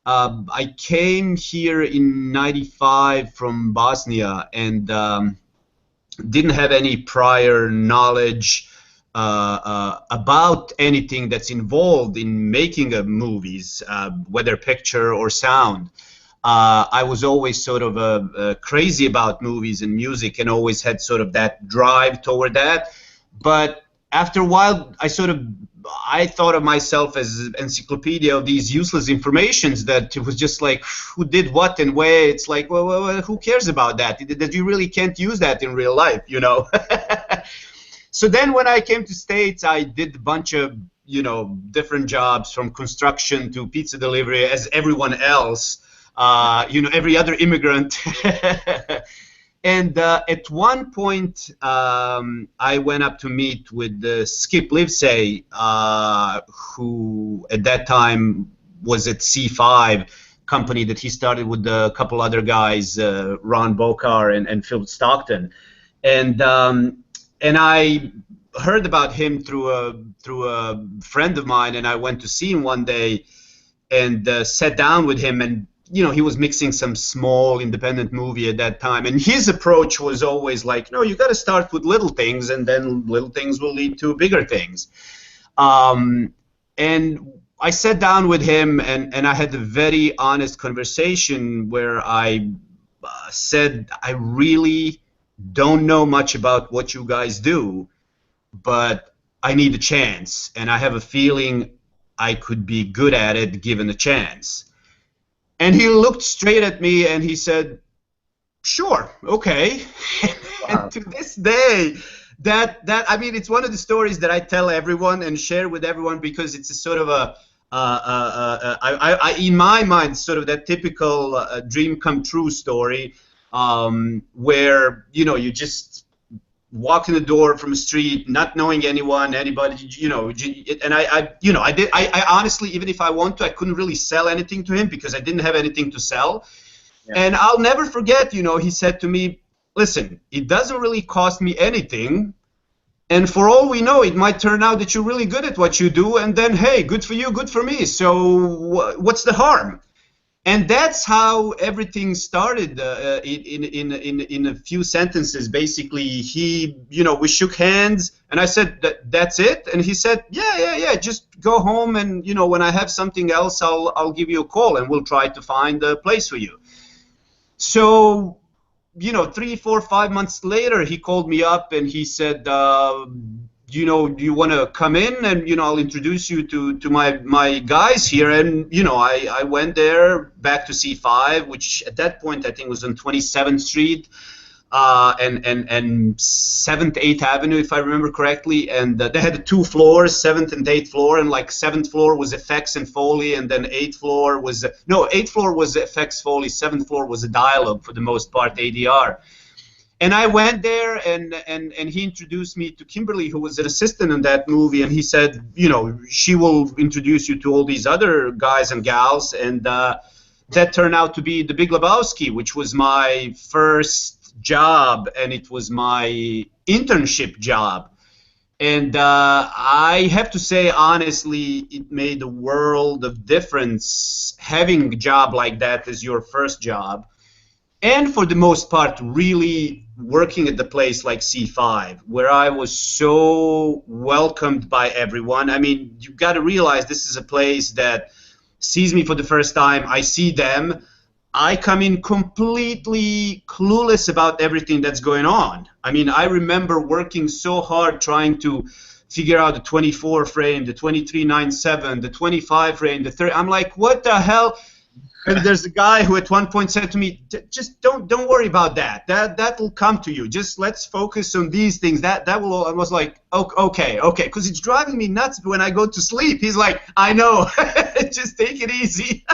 I came here in '95 from Bosnia and didn't have any prior knowledge about anything that's involved in making movies, whether picture or sound. I was always sort of crazy about movies and music and always had sort of that drive toward that. But after a while, I thought of myself as an encyclopedia of these useless informations that it was just like who did what and where. It's like, well, who cares about that? That you really can't use that in real life, you know. So then when I came to States, I did a bunch of, you know, different jobs from construction to pizza delivery as everyone else, you know, every other immigrant. And at one point, I went up to meet with Skip Livesey, who at that time was at C5 company that he started with a couple other guys, Ron Bokar and Phil Stockton. And I heard about him through a friend of mine, and I went to see him one day and sat down with him, and you know, he was mixing some small independent movie at that time, and his approach was always like, no, you got to start with little things, and then little things will lead to bigger things. And I sat down with him, and I had a very honest conversation where I said, I really don't know much about what you guys do, but I need a chance, and I have a feeling I could be good at it given a chance. And he looked straight at me and he said, sure, okay. Wow. And to this day, I mean, it's one of the stories that I tell everyone and share with everyone because it's a sort of in my mind, sort of that typical dream come true story where, you know, you just walk in the door from a street, not knowing anybody, you know, and I honestly, even if I want to, I couldn't really sell anything to him because I didn't have anything to sell. Yeah. And I'll never forget, you know, he said to me, listen, it doesn't really cost me anything, and for all we know, it might turn out that you're really good at what you do, and then, hey, good for you, good for me, so what's the harm? And that's how everything started. In a few sentences, basically, you know, we shook hands, and I said, "That's it." And he said, "Yeah. Just go home, and you know, when I have something else, I'll give you a call, and we'll try to find a place for you." So, you know, 3, 4, 5 months later, he called me up, and he said, you know, do you want to come in, and you know, I'll introduce you to my guys here. And you know, I went there back to C5, which at that point I think was on 27th Street and 7th, 8th Avenue, if I remember correctly. And they had 2 floors, 7th and 8th floor, and like 7th floor was effects and Foley, and then 8th floor was 8th floor was effects, Foley, 7th floor was a dialogue for the most part, ADR. And I went there, and he introduced me to Kimberly, who was an assistant in that movie, and he said, you know, she will introduce you to all these other guys and gals, and that turned out to be The Big Lebowski, which was my first job, and it was my internship job. And I have to say, honestly, it made a world of difference having a job like that as your first job. And for the most part, really working at the place like C5, where I was so welcomed by everyone. I mean, you've got to realize this is a place that sees me for the first time. I see them. I come in completely clueless about everything that's going on. I mean, I remember working so hard trying to figure out the 24 frame, the 2397, the 25 frame, the 30. I'm like, what the hell? And there's a guy who at one point said to me, just don't worry about that. That will come to you. Just let's focus on these things. That will. I was like, okay, because it's driving me nuts when I go to sleep. He's like, I know. Just take it easy.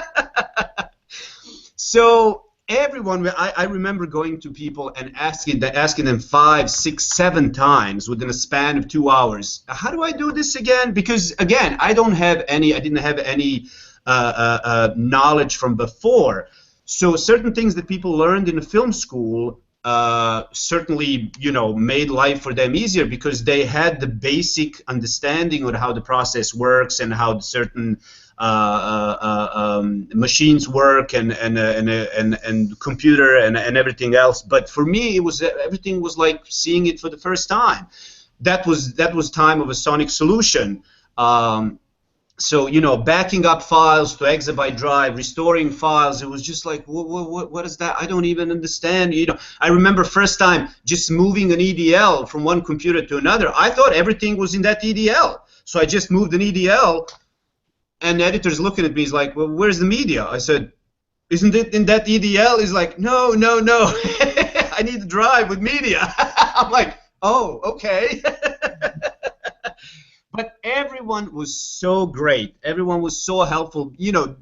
So everyone, I remember going to people and asking them 5, 6, 7 times within a span of 2 hours. How do I do this again? Because again, I didn't have any knowledge from before. So certain things that people learned in a film school, certainly, you know, made life for them easier because they had the basic understanding of how the process works and how certain machines work and computer and everything else. But for me, it was everything was like seeing it for the first time. That was time of a sonic solution. So, you know, backing up files to exabyte drive, restoring files, it was just like, what is that? I don't even understand. You know, I remember first time just moving an EDL from one computer to another. I thought everything was in that EDL. So I just moved an EDL, and the editor's looking at me. He's like, well, where's the media? I said, isn't it in that EDL? He's like, no. I need the drive with media. I'm like, oh, okay. But everyone was so great. Everyone was so helpful. You know,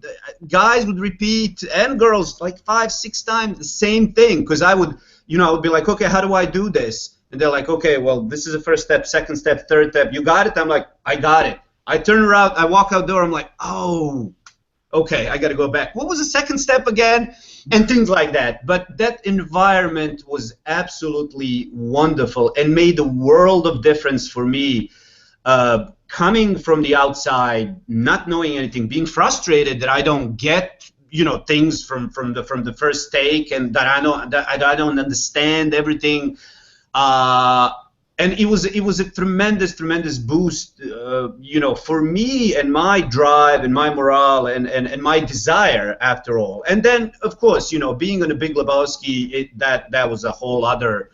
guys would repeat, and girls, like 5, 6 times the same thing. Because I would, you know, I would be like, okay, how do I do this? And they're like, okay, well, this is the first step, second step, third step. You got it? I'm like, I got it. I turn around, I walk out the door. I'm like, oh, okay, I got to go back. What was the second step again? And things like that. But that environment was absolutely wonderful and made a world of difference for me. Coming from the outside, not knowing anything, being frustrated that I don't get, you know, things from the first take, and that I don't understand everything, and it was a tremendous boost, you know, for me and my drive and my morale and my desire after all. And then of course, you know, being on a Big Lebowski, that was a whole other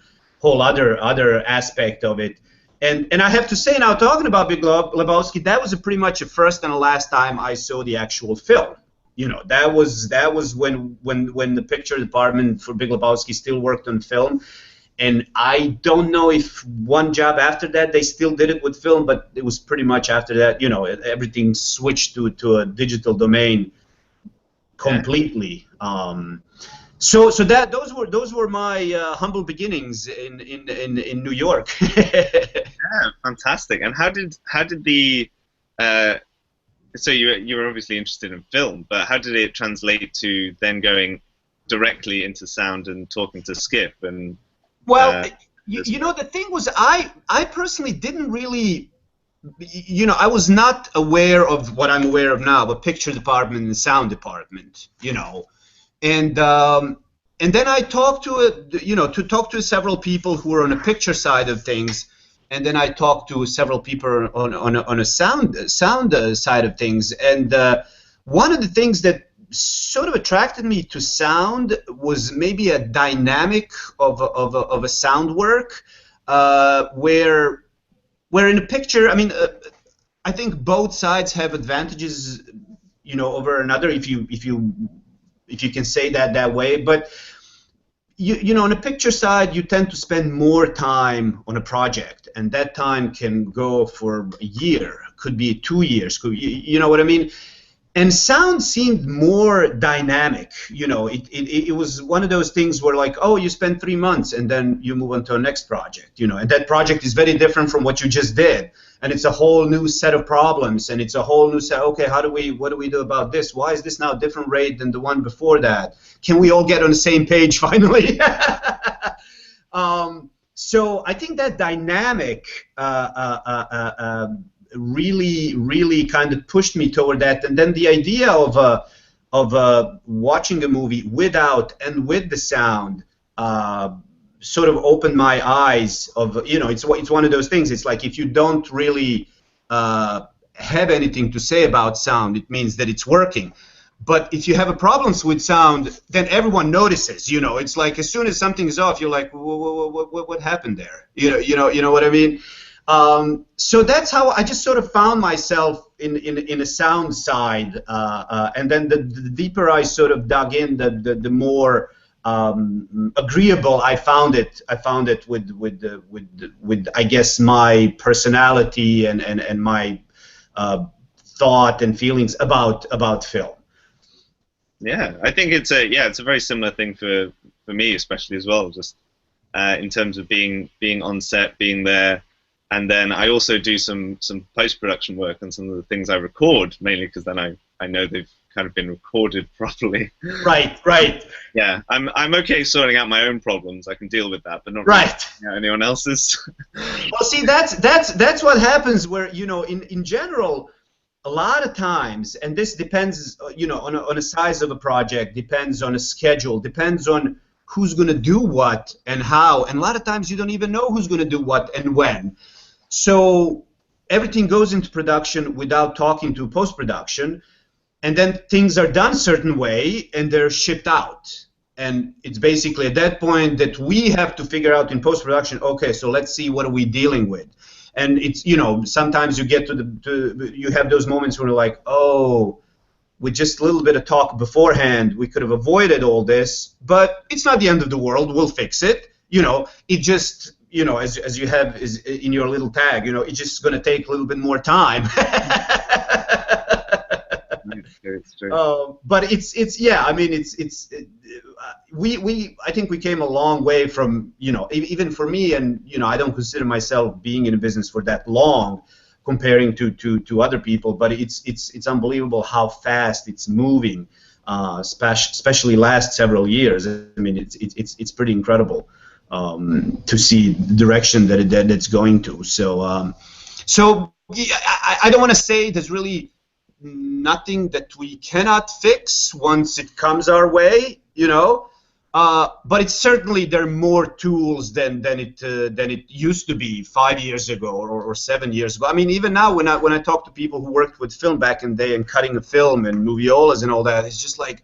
aspect of it. And I have to say now, talking about Big Lebowski, that was pretty much the first and the last time I saw the actual film. You know, that was when the picture department for Big Lebowski still worked on film. And I don't know if one job after that they still did it with film, but it was pretty much after that, you know, everything switched to a digital domain completely. So that those were my humble beginnings in New York. Yeah, fantastic. And how did the so you were obviously interested in film, but how did it translate to then going directly into sound and talking to Skip? And well, you know, the thing was, I personally didn't really, you know, I was not aware of what I'm aware of now, the picture department and the sound department, you know. And then I talked to several people who were on the picture side of things, and then I talked to several people on a sound side of things. And one of the things that sort of attracted me to sound was maybe a dynamic of a sound work, where in a picture, I mean, I think both sides have advantages, you know, over another, if you can say that way. But you know, on the picture side, you tend to spend more time on a project, and that time can go for a year, could be 2 years, you know what I mean? And sound seemed more dynamic. You know, it was one of those things where, like, oh, you spend 3 months and then you move on to a next project, you know, and that project is very different from what you just did. And it's a whole new set of problems, and it's a whole new set. Okay, what do we do about this? Why is this now a different rate than the one before that? Can we all get on the same page finally? So I think that dynamic really kind of pushed me toward that. And then the idea of watching a movie without and with the sound sort of opened my eyes of, you know, it's one of those things. It's like if you don't really have anything to say about sound, it means that it's working. But if you have a problems with sound, then everyone notices. You know, it's like as soon as something is off, you're like, what happened there? You know what I mean? So that's how I just sort of found myself in a sound side, and then the deeper I sort of dug in, the more agreeable I found it. I found it with I guess my personality and my thought and feelings about film. Yeah, I think it's a very similar thing for me, especially as well. Just in terms of being on set, being there. And then I also do some post-production work on some of the things I record, mainly because then I I know they've kind of been recorded properly. Right, right. Yeah, I'm okay sorting out my own problems. I can deal with that, but not Right. really anyone else's. Well, see, that's what happens where, you know, in general, a lot of times, and this depends, you know, on a size of a project, depends on a schedule, depends on who's going to do what and how, and a lot of times you don't even know who's going to do what and when. So everything goes into production without talking to post-production, and then things are done a certain way and they're shipped out. And it's basically at that point that we have to figure out in post-production, okay, so let's see what are we dealing with. And it's, you know, sometimes you get you have those moments where you're like, oh, with just a little bit of talk beforehand, we could have avoided all this, but it's not the end of the world, we'll fix it. You know, it just, you know, as you have is in your little tag, you know, it's just going to take a little bit more time. It's true. But it's yeah, I mean, I think we came a long way from, you know, even for me, and, you know, I don't consider myself being in a business for that long comparing to other people, but it's unbelievable how fast it's moving, especially last several years. I mean, it's pretty incredible to see the direction that it's going to. So yeah, I don't want to say there's really nothing that we cannot fix once it comes our way, you know. But it's certainly there are more tools than it used to be 5 years ago or 7 years ago. I mean, even now when I talk to people who worked with film back in the day and cutting a film and moviolas and all that, it's just like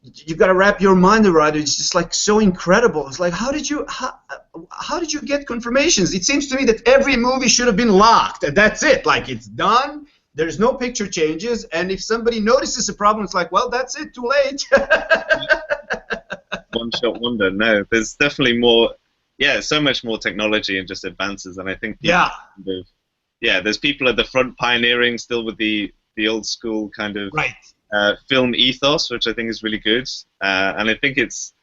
you got to wrap your mind around it. It's just like so incredible. It's like how did you get confirmations? It seems to me that every movie should have been locked and that's it. Like it's done. There's no picture changes, and if somebody notices a problem, it's like, well, that's it, too late. One shot wonder. No, there's definitely more. Yeah, so much more technology and just advances, and I think yeah, there's people at the front pioneering still with the old school kind of right. Film ethos, which I think is really good, and I think it's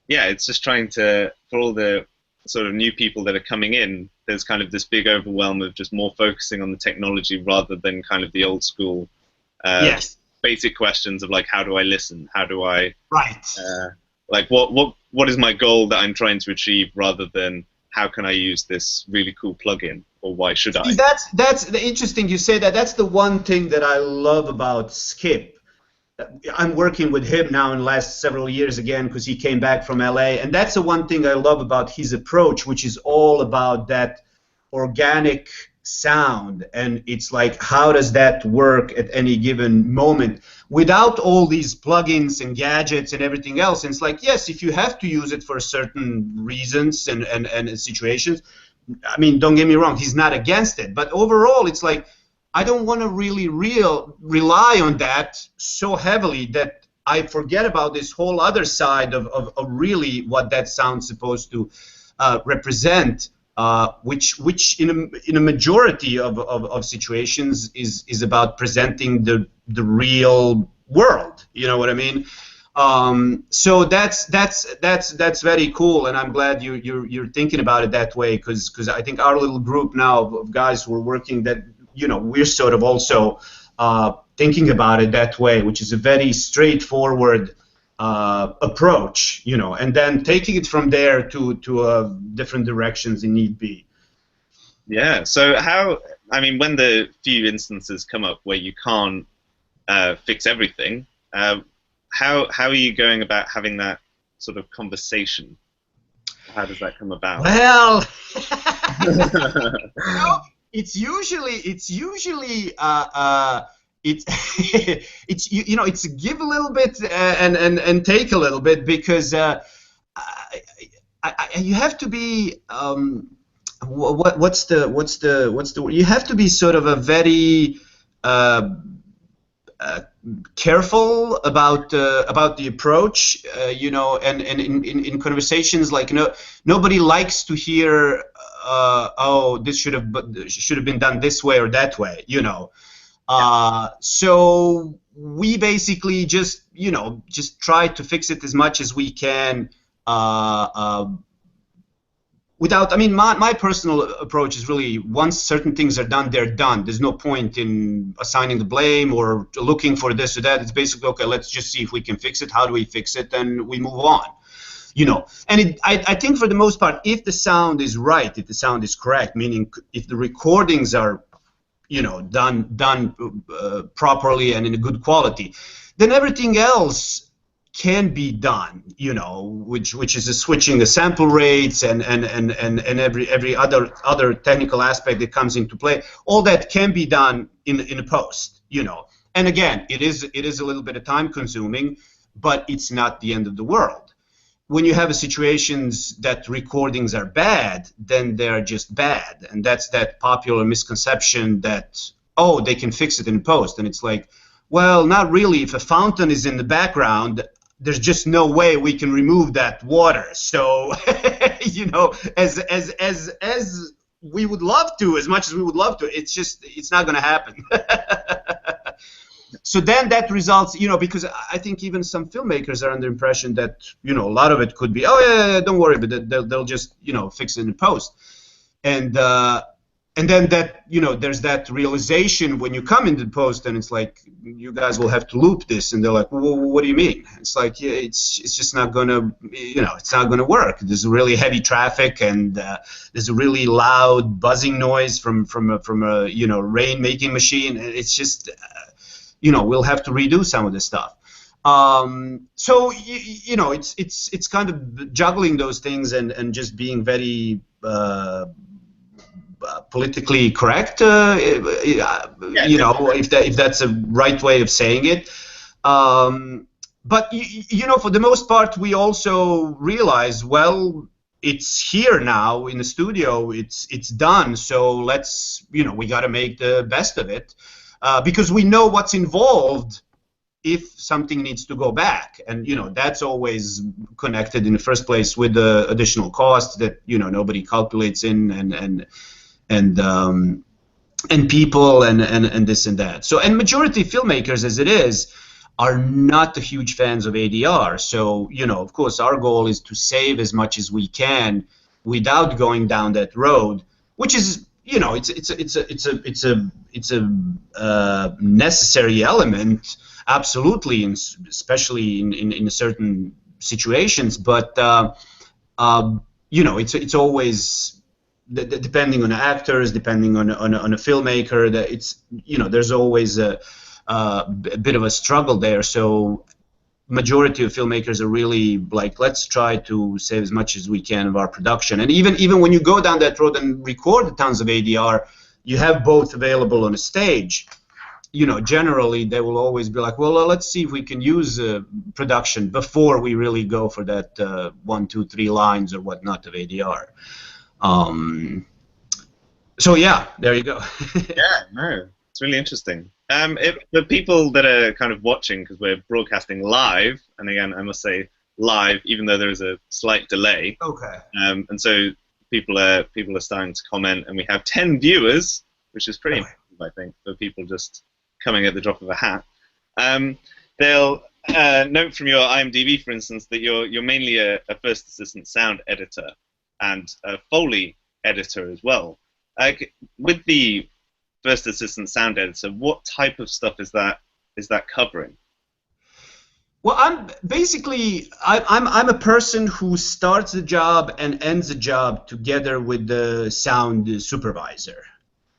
just trying to, for all the sort of new people that are coming in, there's kind of this big overwhelm of just more focusing on the technology rather than kind of the old school yes. basic questions of like, how do I listen? How do I right? Like what is my goal that I'm trying to achieve, rather than how can I use this really cool plugin, or why should I? That's the interesting you say that. That's the one thing that I love about Skip. I'm working with him now in the last several years again because he came back from LA, and that's the one thing I love about his approach, which is all about that organic sound, and it's like how does that work at any given moment without all these plugins and gadgets and everything else. And it's like, yes, if you have to use it for certain reasons and situations, I mean, don't get me wrong, he's not against it, but overall it's like I don't want to really rely on that so heavily that I forget about this whole other side of really what that sound's supposed to represent, which in a majority of situations is about presenting the real world. You know what I mean? So that's very cool, and I'm glad you're thinking about it that way, because I think our little group now of guys who are working that, you know, we're sort of also thinking about it that way, which is a very straightforward approach, you know, and then taking it from there to different directions in need be. Yeah. So I mean, when the few instances come up where you can't fix everything, how are you going about having that sort of conversation? How does that come about? Well, you know, it's usually it's you know, it's give a little bit and take a little bit, because you have to be what's the you have to be sort of a very careful about the approach, you know, and in conversations, like, you know, nobody likes to hear oh, this should have been done this way or that way, you know. So we basically just, you know, just try to fix it as much as we can without, I mean, my personal approach is really, once certain things are done, they're done. There's no point in assigning the blame or looking for this or that. It's basically, okay, let's just see if we can fix it. How do we fix it? And we move on. You know, and I think for the most part, if the sound is right, if the sound is correct, meaning if the recordings are, you know, done properly and in a good quality, then everything else can be done, you know, which is switching the sample rates and every other technical aspect that comes into play. All that can be done in a post, you know. And again, it is a little bit of time consuming, but it's not the end of the world. When you have situations that recordings are bad, then they're just bad, and that's that popular misconception that, oh, they can fix it in post, and it's like, well, not really. If a fountain is in the background, there's just no way we can remove that water. So, you know, as we would love to, as much as we would love to, it's not going to happen. So then that results, you know, because I think even some filmmakers are under the impression that, you know, a lot of it could be, oh yeah, don't worry, but they'll just, you know, fix it in post. And then that, you know, there's that realization when you come into the post, and it's like, you guys will have to loop this, and they're like, well, what do you mean? It's like, yeah, it's just not gonna, you know, it's not gonna work. There's really heavy traffic, and there's a really loud buzzing noise from a you know, rain making machine. It's just, you know, we'll have to redo some of this stuff. So you know, it's kind of juggling those things and just being very politically correct, you know, if that's a right way of saying it. But you know, for the most part, we also realize, well, it's here now in the studio. It's done. So let's, you know, we got to make the best of it, because we know what's involved if something needs to go back, and you know, that's always connected in the first place with the additional cost that, you know, nobody calculates in, and people and this and that. So, and majority of filmmakers, as it is, are not huge fans of ADR. So, you know, of course, our goal is to save as much as we can without going down that road, which is, you know, it's a necessary element, absolutely, especially in certain situations. But you know, it's always, depending on the actors, depending on a filmmaker, that it's, you know, there's always a bit of a struggle there. So majority of filmmakers are really like, let's try to save as much as we can of our production. And even when you go down that road and record tons of ADR, you have both available on a stage. You know, generally they will always be like, well, let's see if we can use production before we really go for that 1, 2, 3 lines or whatnot of ADR. So yeah, there you go. Yeah, no, it's really interesting. If the people that are kind of watching, because we're broadcasting live, and again, I must say live, even though there is a slight delay. Okay. And so people are starting to comment, and we have 10 viewers, which is pretty impressive, I think, for people just coming at the drop of a hat. They'll note from your IMDb, for instance, that you're mainly a first assistant sound editor and a Foley editor as well. With the first assistant sound editor, what type of stuff is that covering? Well, I'm a person who starts the job and ends the job together with the sound supervisor.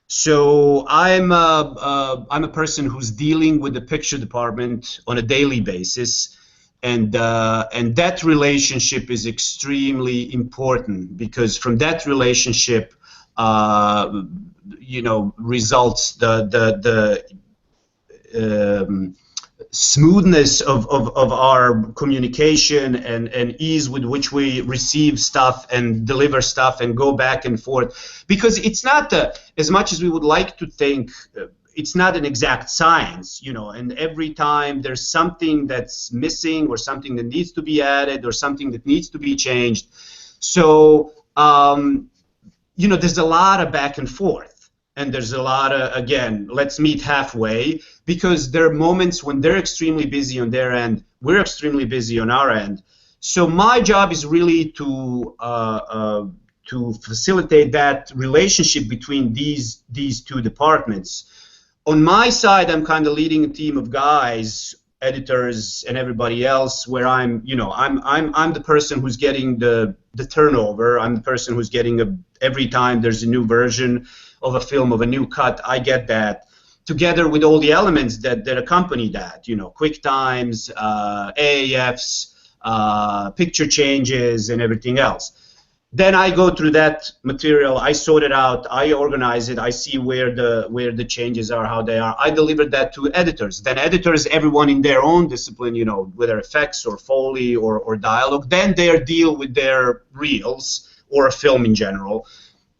So I'm a person who's dealing with the picture department on a daily basis, and that relationship is extremely important, because from that relationship, you know, results the smoothness of our communication and ease with which we receive stuff and deliver stuff and go back and forth. Because it's not, as much as we would like to think, it's not an exact science, you know, and every time there's something that's missing or something that needs to be added or something that needs to be changed. So, you know, there's a lot of back and forth, and there's a lot of, again, let's meet halfway, because there are moments when they're extremely busy on their end, we're extremely busy on our end. So my job is really to to facilitate that relationship between these two departments. On my side, I'm kind of leading a team of guys, editors and everybody else, where I'm the person who's getting the turnover. I'm the person who's getting every time there's a new version of a film, of a new cut, I get that, together with all the elements that accompany that, quick times, AAFs, picture changes, and everything else. Then I go through that material, I sort it out, I organize it, I see where the changes are, how they are. I deliver that to editors. Then editors, everyone in their own discipline, whether effects or Foley or dialogue, then they deal with their reels or a film in general,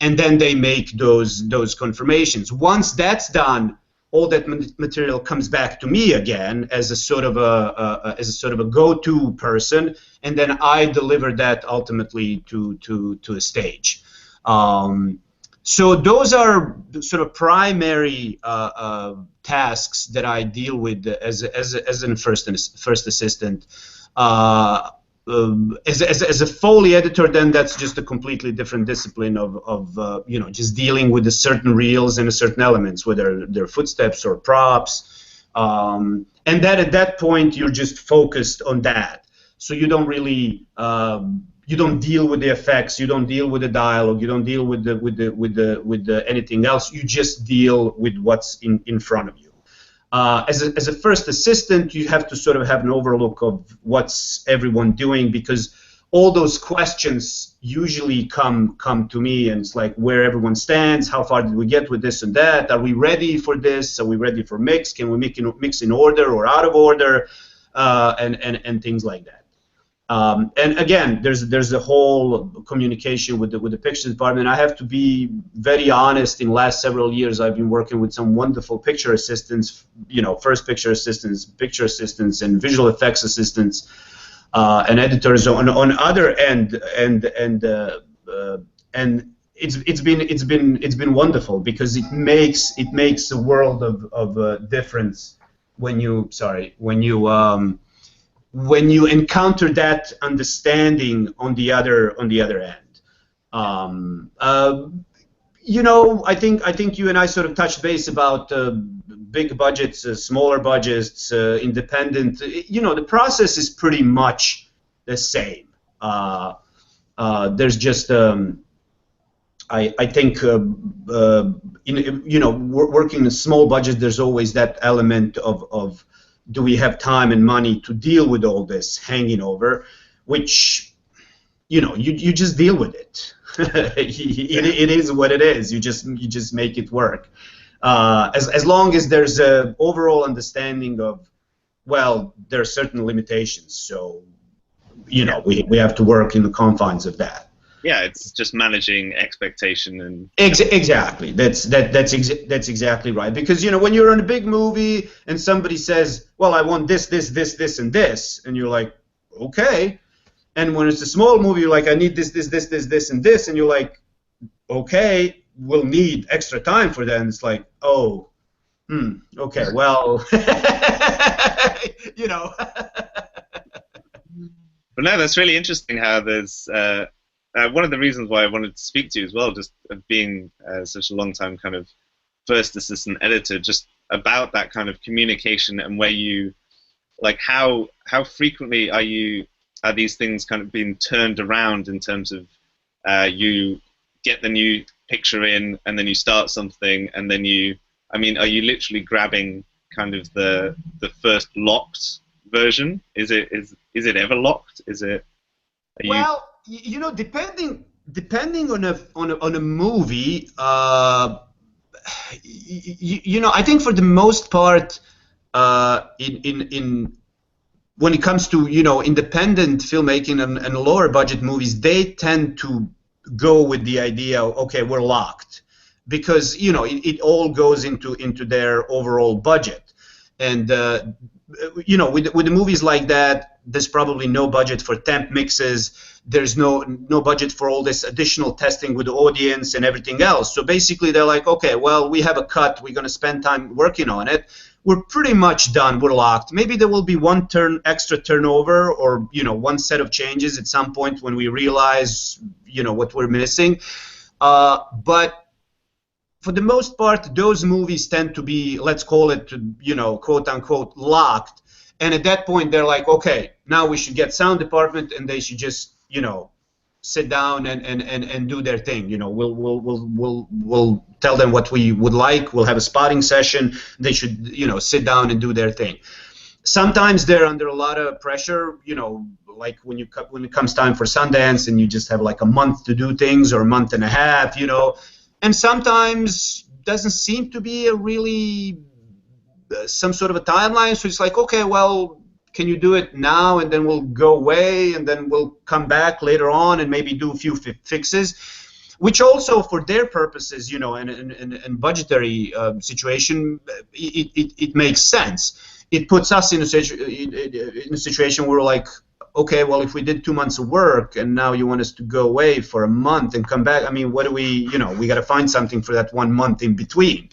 and then they make those confirmations. Once that's done, all that material comes back to me again as a sort of a go-to person, and then I deliver that ultimately to a stage. So those are the sort of primary tasks that I deal with as a first assistant. As a Foley editor, then that's just a completely different discipline of just dealing with the certain reels and certain elements, whether they're footsteps or props, and that at that point you're just focused on that. So you don't really you don't deal with the effects, you don't deal with the dialogue, you don't deal with the anything else. You just deal with what's in front of you. As a first assistant, you have to sort of have an overlook of what's everyone doing, because all those questions usually come to me, and it's like where everyone stands, how far did we get with this and that, are we ready for this, are we ready for mix, can we mix in order or out of order, and things like that. And again, there's a whole communication with the picture department. I have to be very honest. In the last several years, I've been working with some wonderful picture assistants, first picture assistants, and visual effects assistants, and editors on other end, and it's been wonderful, because it makes a world of difference when you encounter that understanding on the other end. I think you and I sort of touched base about big budgets, smaller budgets, independent. The process is pretty much the same. There's just I think working in a small budget, there's always that element of do we have time and money to deal with all this hanging over, which, you just deal with it. It is what it is. You just make it work. As long as there's a overall understanding of, well, there are certain limitations, so, we have to work in the confines of that. Yeah, it's just managing expectation and. Exactly. That's exactly right. Because when you're in a big movie and somebody says, "Well, I want this, and this," and you're like, "Okay," and when it's a small movie, you're like, "I need this, and this," and you're like, "Okay, we'll need extra time for that." And it's like, "Oh, okay, well, But no, that's really interesting how there's. One of the reasons why I wanted to speak to you as well, just being such a long time kind of first assistant editor, just about that kind of communication and where you, like, how frequently are these things kind of being turned around in terms of you get the new picture in and then you start something and then are you literally grabbing kind of the first locked version? Is it ever locked? Well, depending on a movie, I think for the most part, in when it comes to independent filmmaking and lower budget movies, they tend to go with the idea, okay, we're locked, because it all goes into their overall budget, and with the movies like that, there's probably no budget for temp mixes. There's no budget for all this additional testing with the audience and everything else. So basically, they're like, okay, well, we have a cut. We're going to spend time working on it. We're pretty much done. We're locked. Maybe there will be one extra turnover, or one set of changes at some point when we realize what we're missing. But for the most part, those movies tend to be, let's call it, quote unquote, locked. And at that point, they're like, okay, now we should get sound department, and they should just, sit down and do their thing. We'll tell them what we would like. We'll have a spotting session. They should, sit down and do their thing. Sometimes they're under a lot of pressure, like when it comes time for Sundance, and you just have like a month to do things, or a month and a half, And sometimes doesn't seem to be a really some sort of a timeline. So it's like, okay, well, can you do it now, and then we'll go away, and then we'll come back later on and maybe do a few fixes, which also for their purposes, and budgetary situation, it makes sense. It puts us in a situation where we're like, okay, well, if we did 2 months of work and now you want us to go away for a month and come back, I mean, what do we, we got to find something for that 1 month in between.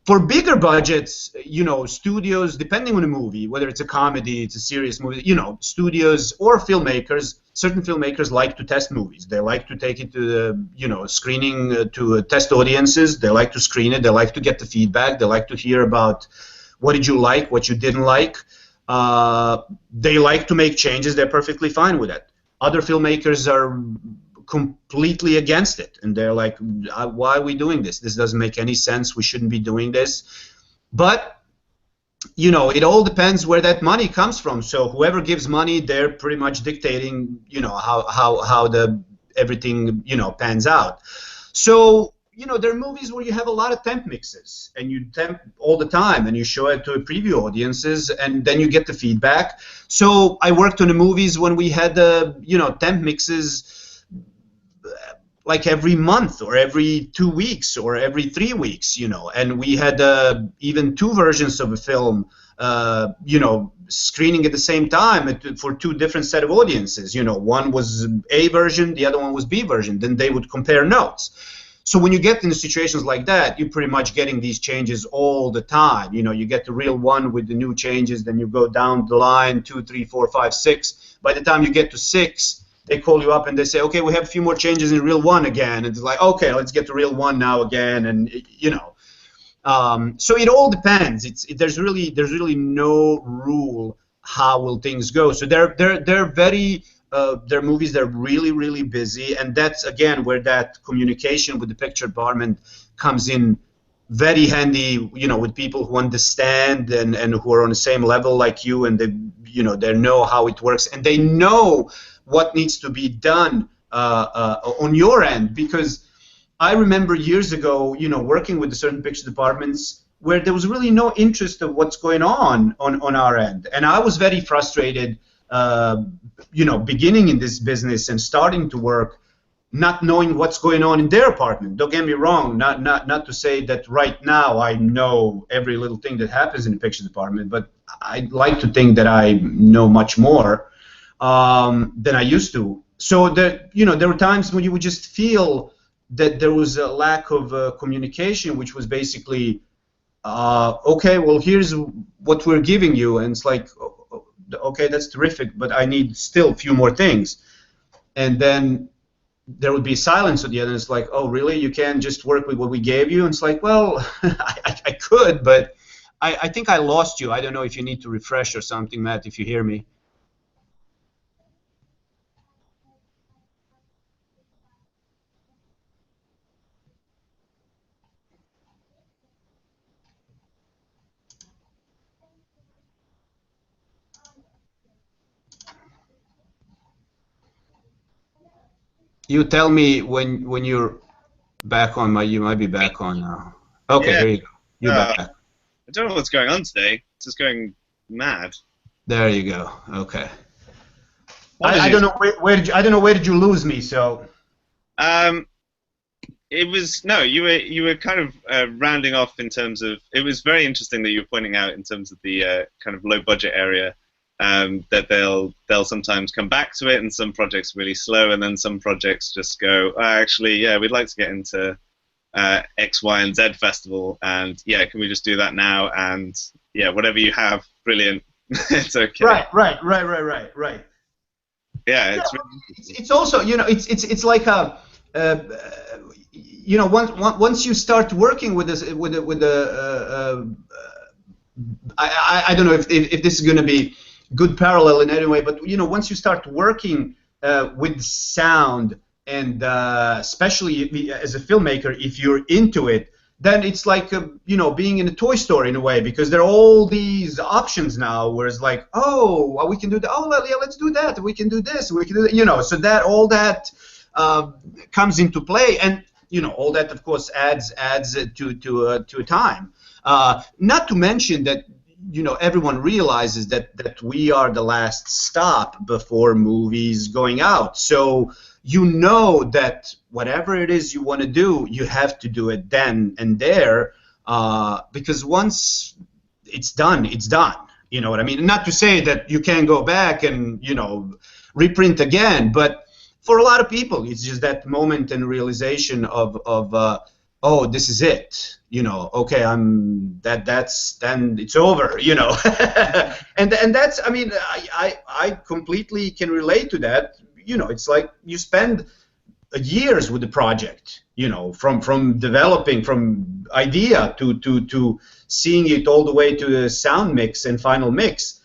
For bigger budgets, studios, depending on the movie, whether it's a comedy, it's a serious movie, studios or filmmakers, certain filmmakers like to test movies. They like to take it to the, screening to test audiences. They like to screen it. They like to get the feedback. They like to hear about what did you like, what you didn't like. They like to make changes. They're perfectly fine with it. Other filmmakers are completely against it, and they're like, why are we doing this? This doesn't make any sense. We shouldn't be doing this. But it all depends where that money comes from. So whoever gives money, they're pretty much dictating how the everything pans out. So there are movies where you have a lot of temp mixes, and you temp all the time, and you show it to preview audiences, and then you get the feedback. So I worked on the movies when we had temp mixes like every month, or every 2 weeks, or every 3 weeks, and we had even 2 versions of a film, screening at the same time for 2 different set of audiences. One was A version, the other one was B version. Then they would compare notes. So when you get into situations like that, you're pretty much getting these changes all the time. You get the real one with the new changes, then you go down the line, 2, 3, 4, 5, 6. By the time you get to 6, they call you up and they say, okay, we have a few more changes in real one again. And it's like, okay, let's get to real one now again. And, so it all depends. There's really no rule how will things go. So they're very... their movies, they're really, really busy, and that's, again, where that communication with the picture department comes in very handy, with people who understand and who are on the same level like you, and they know how it works, and they know what needs to be done on your end. Because I remember years ago, working with the certain picture departments where there was really no interest of what's going on our end, and I was very frustrated. Beginning in this business and starting to work, not knowing what's going on in their apartment. Don't get me wrong, not to say that right now I know every little thing that happens in the picture department, but I'd like to think that I know much more than I used to. So there were times when you would just feel that there was a lack of communication, which was basically, okay, well, here's what we're giving you, and it's like, okay, that's terrific, but I need still a few more things. And then there would be silence at the end, and it's like, oh, really? You can't just work with what we gave you? And it's like, well, I could, but I think I lost you. I don't know if you need to refresh or something, Matt, if you hear me. You tell me when you're back on. You might be back on now. Okay, Yeah. here you go. You're back. I don't know what's going on today. It's just going mad. There you go. Okay. I don't know where did you lose me? So. It was you were kind of rounding off in terms of, it was very interesting that you were pointing out in terms of the kind of low budget area, that they'll sometimes come back to it, and some projects are really slow, and then some projects just go, actually, yeah, we'd like to get into X, Y, and Z festival, and yeah, can we just do that now? And yeah, whatever you have, brilliant. It's okay. Right. Yeah, Yeah, it's really it's also, you know, it's like a, you know, once you start working with this with I don't know if this is going to be good parallel in any way, but you know, once you start working with sound, and especially as a filmmaker, if you're into it, then it's like you know, being in a toy store in a way, because there are all these options now, where it's like, oh, well, we can do that. Oh, yeah, let's do that. We can do this. We can do that. You know, so that all that comes into play, and you know, all that of course adds to time. Not to mention that, you know, everyone realizes that we are the last stop before movies going out. So you know that whatever it is you want to do, you have to do it then and there, because once it's done, it's done. You know what I mean? Not to say that you can't go back and, you know, reprint again, but for a lot of people, it's just that moment and realization of oh, this is it. You know, okay, that's then it's over. You know, and that's, I mean, I completely can relate to that. You know, it's like you spend years with the project. You know, from developing, from idea to seeing it all the way to the sound mix and final mix.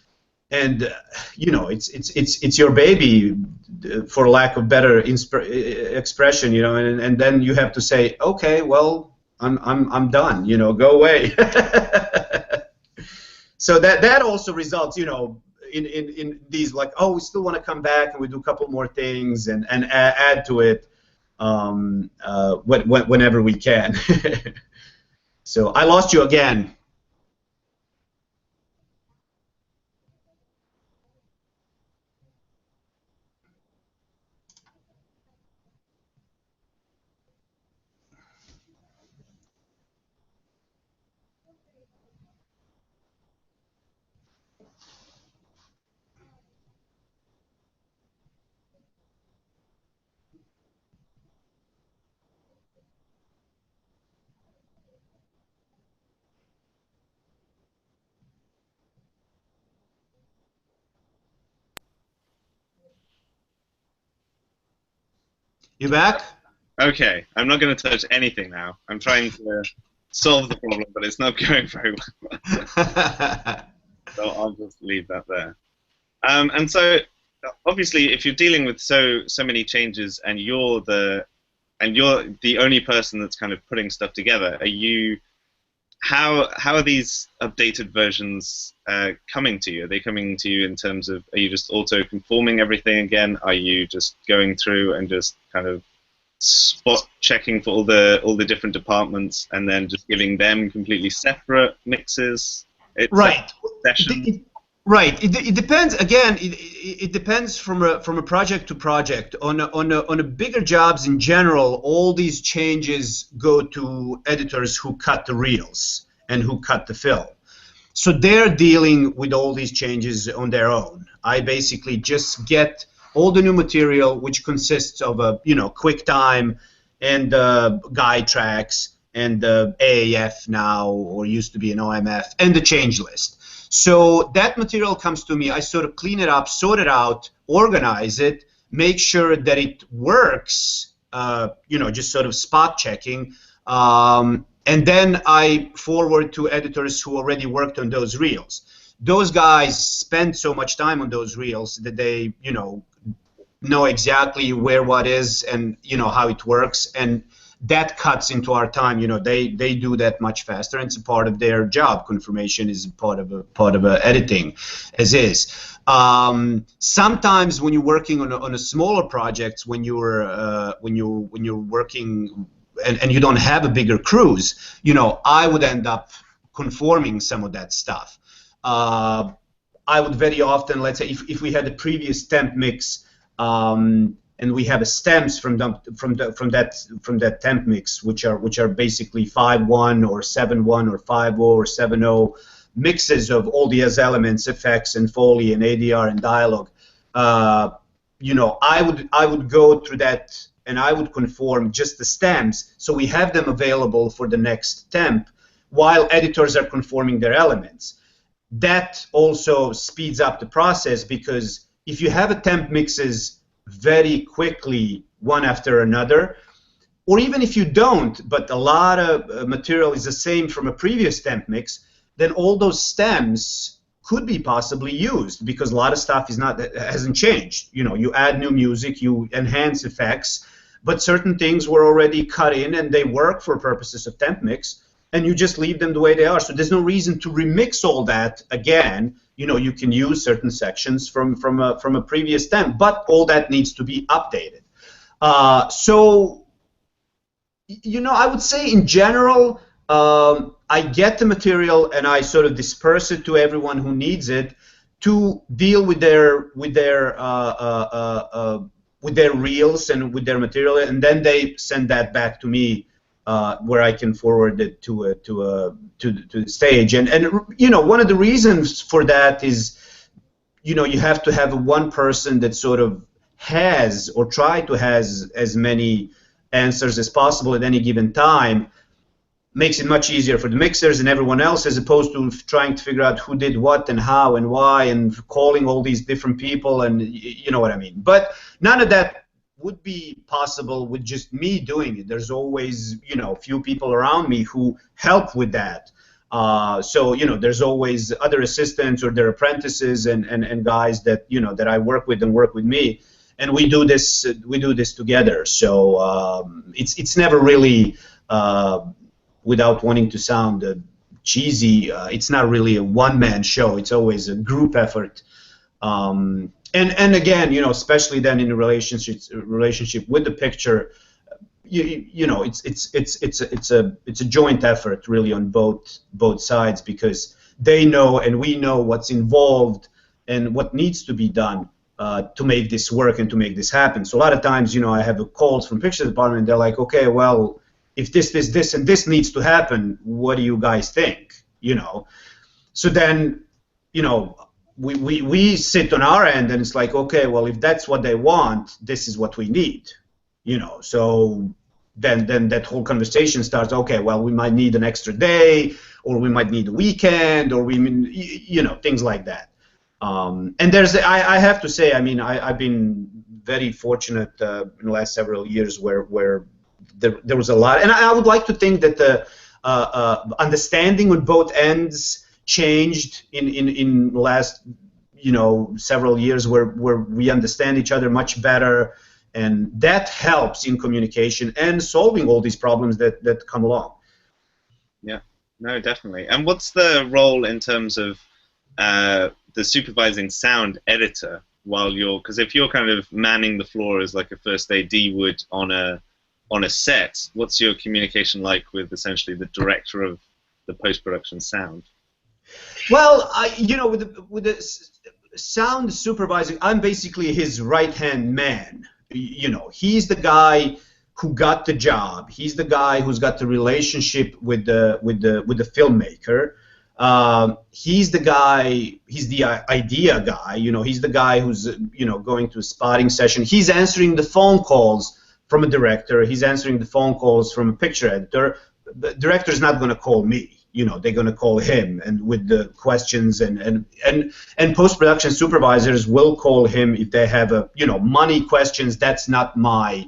And you know, it's your baby, for lack of better expression, you know, and then you have to say, okay, well, I'm done, you know, go away. So that also results, you know, in these, like, oh, we still want to come back and we do a couple more things and add to it whenever we can. So I lost you again. You back? okay. I'm not going to touch anything now. I'm trying to solve the problem, but it's not going very well. So I'll just leave that there. And so, obviously, if you're dealing with so many changes, and you're the only person that's kind of putting stuff together, are you? How are these updated versions coming to you? Are they coming to you in terms of, are you just auto-conforming everything again? Are you just going through and just kind of spot checking for all the different departments and then just giving them completely separate mixes? Right. Sessions? Right. It depends. Again, it depends from a project to project. On a bigger jobs in general, all these changes go to editors who cut the reels and who cut the film. So they're dealing with all these changes on their own. I basically just get all the new material, which consists of a, you know, QuickTime and guide tracks and AAF now, or used to be an OMF, and the change list. So that material comes to me, I sort of clean it up, sort it out, organize it, make sure that it works, you know, just sort of spot checking, and then I forward to editors who already worked on those reels. Those guys spend so much time on those reels that they, you know exactly where what is and, you know, how it works, and that cuts into our time. You know, they do that much faster, and it's a part of their job. Confirmation is a part of editing, as is. Sometimes when you're working on a smaller project, when you're working and you don't have a bigger crews, you know, I would end up conforming some of that stuff. I would very often, let's say, if we had a previous temp mix. And we have stems from that temp mix, which are basically 5/1 or 7/1 or 5/0 or 7/0 mixes of all these elements, effects and Foley and ADR and dialogue. You know, I would go through that and I would conform just the stems, so we have them available for the next temp, while editors are conforming their elements. That also speeds up the process, because if you have a temp mixes very quickly one after another, or even if you don't, but a lot of material is the same from a previous temp mix, then all those stems could be possibly used because a lot of stuff hasn't changed. You know, you add new music, you enhance effects, but certain things were already cut in and they work for purposes of temp mix, and you just leave them the way they are. So there's no reason to remix all that again. You know, you can use certain sections from a previous temp, but all that needs to be updated. So, you know, I would say in general, I get the material and I sort of disperse it to everyone who needs it to deal with their reels and with their material, and then they send that back to me, where I can forward it to the stage. And you know, one of the reasons for that is, you know, you have to have one person that sort of has or try to has as many answers as possible at any given time. Makes it much easier for the mixers and everyone else, as opposed to trying to figure out who did what and how and why and calling all these different people, and you know what I mean. But none of that would be possible with just me doing it. There's always, you know, a few people around me who help with that. So, you know, there's always other assistants or their apprentices and guys that, you know, that I work with and work with me, and we do this together. So it's never really, without wanting to sound cheesy, it's not really a one-man show. It's always a group effort. And again, you know, especially then in a relationship with the picture, you know, it's a joint effort really on both sides, because they know and we know what's involved and what needs to be done to make this work and to make this happen. So a lot of times, you know, I have calls from picture department, and they're like, okay, well, if this and this needs to happen, what do you guys think? You know, so then, you know, we sit on our end and it's like, okay, well, if that's what they want, this is what we need, you know. So then that whole conversation starts. Okay, well, we might need an extra day, or we might need a weekend, or you know, things like that. And I have to say, I mean, I've been very fortunate in the last several years where there was a lot, and I would like to think that the understanding on both ends changed in the last, you know, several years, where we understand each other much better, and that helps in communication and solving all these problems that come along. Yeah, no, definitely. And what's the role in terms of the supervising sound editor while you're, because if you're kind of manning the floor as like a first AD would on a set, what's your communication like with essentially the director of the post-production sound? Well, you know, with the sound supervising, I'm basically his right-hand man. You know, he's the guy who got the job. He's the guy who's got the relationship with the filmmaker. He's the guy. He's the idea guy. You know, he's the guy who's, you know, going to a spotting session. He's answering the phone calls from a director. He's answering the phone calls from a picture editor. The director's not going to call me. You know, they're going to call him, and with the questions, and post-production supervisors will call him if they have money questions. That's not my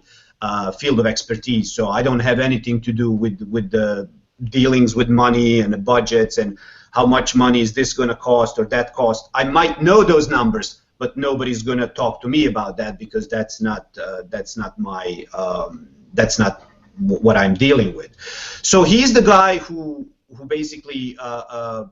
field of expertise, so I don't have anything to do with the dealings with money and the budgets and how much money is this going to cost or that cost. I might know those numbers, but nobody's going to talk to me about that, because that's not my that's not what I'm dealing with. So he's the guy who basically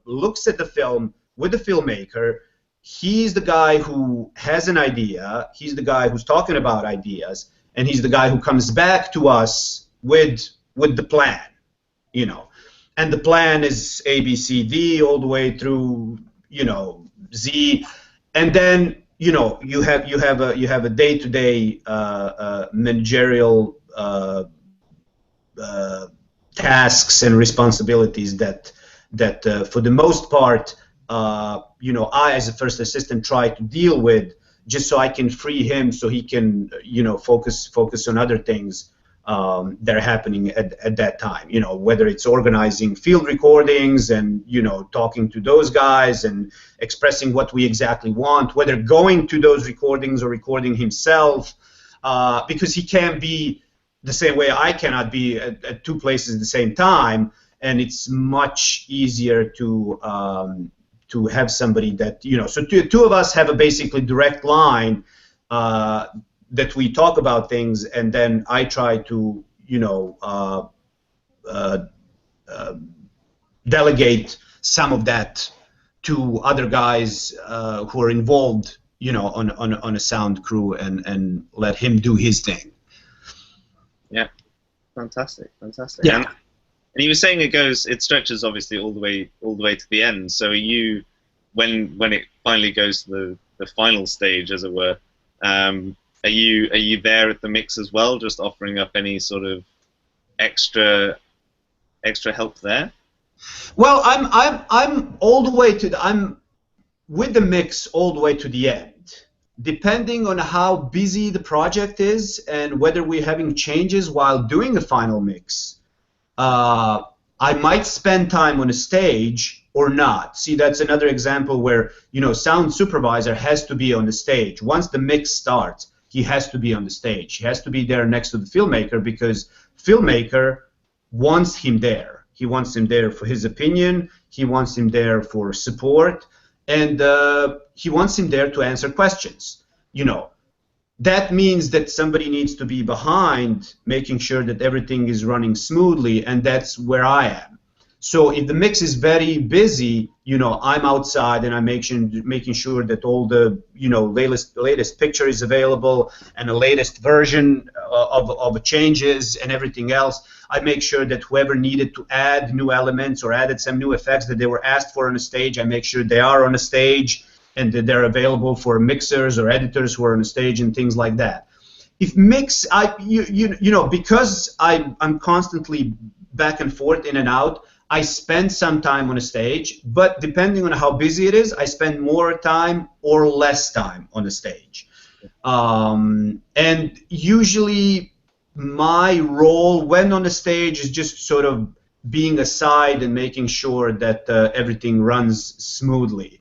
looks at the film with the filmmaker. He's the guy who has an idea. He's the guy who's talking about ideas, and he's the guy who comes back to us with the plan, you know. And the plan is A, B, C, D, all the way through, you know, Z. And then, you know, you have a day-to-day managerial tasks and responsibilities that for the most part, you know, I as a first assistant try to deal with, just so I can free him, so he can, you know, focus on other things that are happening at that time. You know, whether it's organizing field recordings and, you know, talking to those guys and expressing what we exactly want, whether going to those recordings or recording himself, because he can't be the same way I cannot be at two places at the same time, and it's much easier to have somebody that, you know, so two of us have a basically direct line that we talk about things, and then I try to, you know, delegate some of that to other guys who are involved, you know, on a sound crew, and let him do his thing. Yeah, fantastic. Yeah. And you were saying it stretches obviously all the way to the end. So are you, when it finally goes to the final stage, as it were, are you there at the mix as well, just offering up any sort of extra help there? Well, I'm all the way to I'm with the mix all the way to the end. Depending on how busy the project is and whether we're having changes while doing the final mix, I might spend time on a stage or not. See, that's another example where, you know, sound supervisor has to be on the stage. Once the mix starts, he has to be on the stage. He has to be there next to the filmmaker, because filmmaker wants him there. He wants him there for his opinion. He wants him there for support. And he wants him there to answer questions. You know, that means that somebody needs to be behind, making sure that everything is running smoothly, and that's where I am. So if the mix is very busy, you know, I'm outside and I'm making sure that all the, you know, latest picture is available and the latest version of changes and everything else. I make sure that whoever needed to add new elements or added some new effects that they were asked for on the stage, I make sure they are on the stage and that they're available for mixers or editors who are on the stage and things like that. If mix, you know, because I'm constantly back and forth, in and out, I spend some time on a stage, but depending on how busy it is, I spend more time or less time on the stage. And usually my role when on the stage is just sort of being aside and making sure that everything runs smoothly.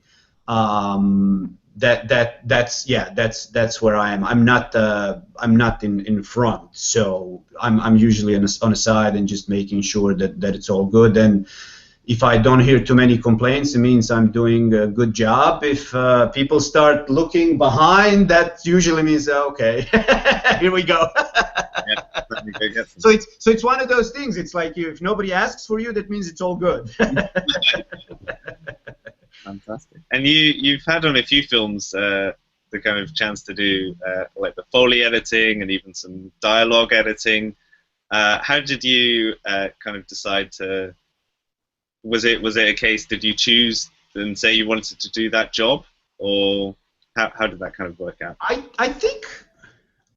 That's where I am. I'm not in front, so I'm usually on the side and just making sure that it's all good. And if I don't hear too many complaints, it means I'm doing a good job. If people start looking behind, that usually means okay, here we go. So it's one of those things. It's like if nobody asks for you, that means it's all good. Fantastic. And you've had on a few films the kind of chance to do like the Foley editing and even some dialogue editing. How did you kind of decide to? Was it a case? Did you choose and say you wanted to do that job, or how did that kind of work out?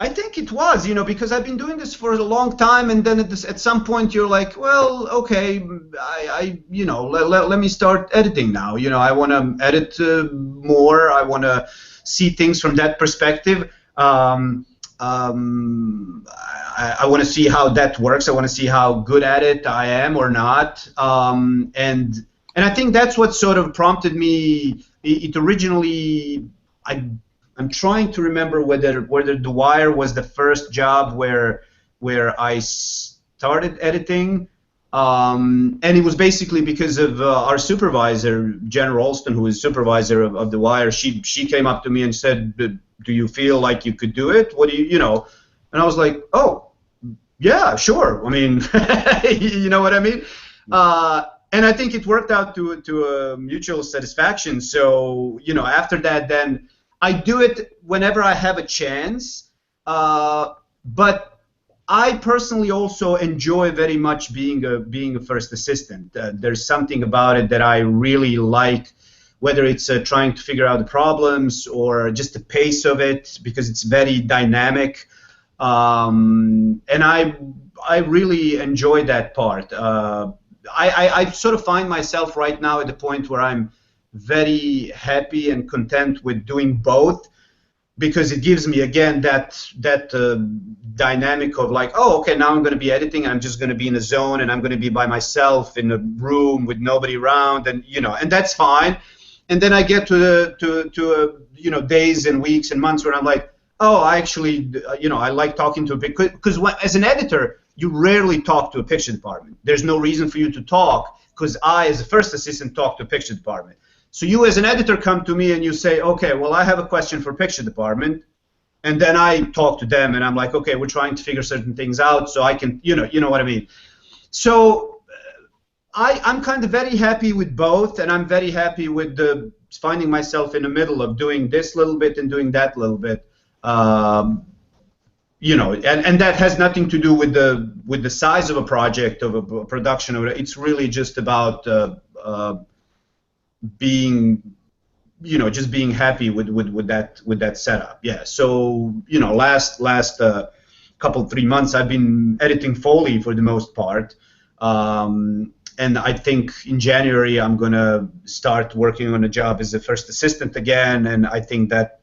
I think it was, you know, because I've been doing this for a long time, and then at some point you're like, well, okay, you know, let me start editing now. You know, I want to edit more. I want to see things from that perspective. I want to see how that works. I want to see how good at it I am or not. And I think that's what sort of prompted me. It originally, I'm trying to remember whether The Wire was the first job where I started editing, and it was basically because of our supervisor, Jen Ralston, who is supervisor of The Wire. She came up to me and said, "Do you feel like you could do it? What do you know?" And I was like, "Oh, yeah, sure. I mean, you know what I mean." And I think it worked out to a mutual satisfaction. So, you know, after that, then I do it whenever I have a chance, but I personally also enjoy very much being a first assistant. There's something about it that I really like, whether it's trying to figure out the problems or just the pace of it, because it's very dynamic, and I really enjoy that part. I sort of find myself right now at the point where I'm very happy and content with doing both, because it gives me again that dynamic of like, oh, okay, now I'm going to be editing. I'm just going to be in a zone, and I'm going to be by myself in a room with nobody around, and and that's fine. And then I get to days and weeks and months where I'm like, oh, I actually I like talking to a big, because as an editor you rarely talk to a picture department. There's no reason for you to talk, because I, as a first assistant, talk to a picture department. So you, as an editor, come to me and you say, okay, well, I have a question for picture department, and then I talk to them, and I'm like, okay, we're trying to figure certain things out, so I can, you know what I mean. So I'm kind of very happy with both, and I'm very happy with finding myself in the middle of doing this little bit and doing that little bit. And that has nothing to do with the size of a project, of a production. It's really just about being, just being happy with that setup. Yeah. So last couple 3 months I've been editing Foley for the most part, and I think in January I'm gonna start working on a job as a first assistant again, and I think that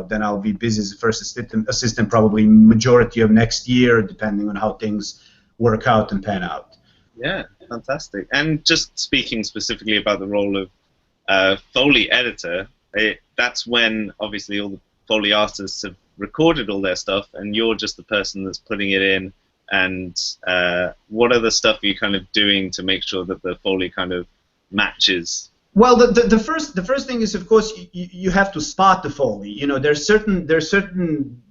then I'll be busy as a first assistant probably majority of next year, depending on how things work out and pan out. Yeah, fantastic. And just speaking specifically about the role of Foley editor, that's when obviously all the Foley artists have recorded all their stuff, and you're just the person that's putting it in. And what other stuff are you kind of doing to make sure that the Foley kind of matches? Well, the first thing is, of course, you have to spot the Foley. There's certain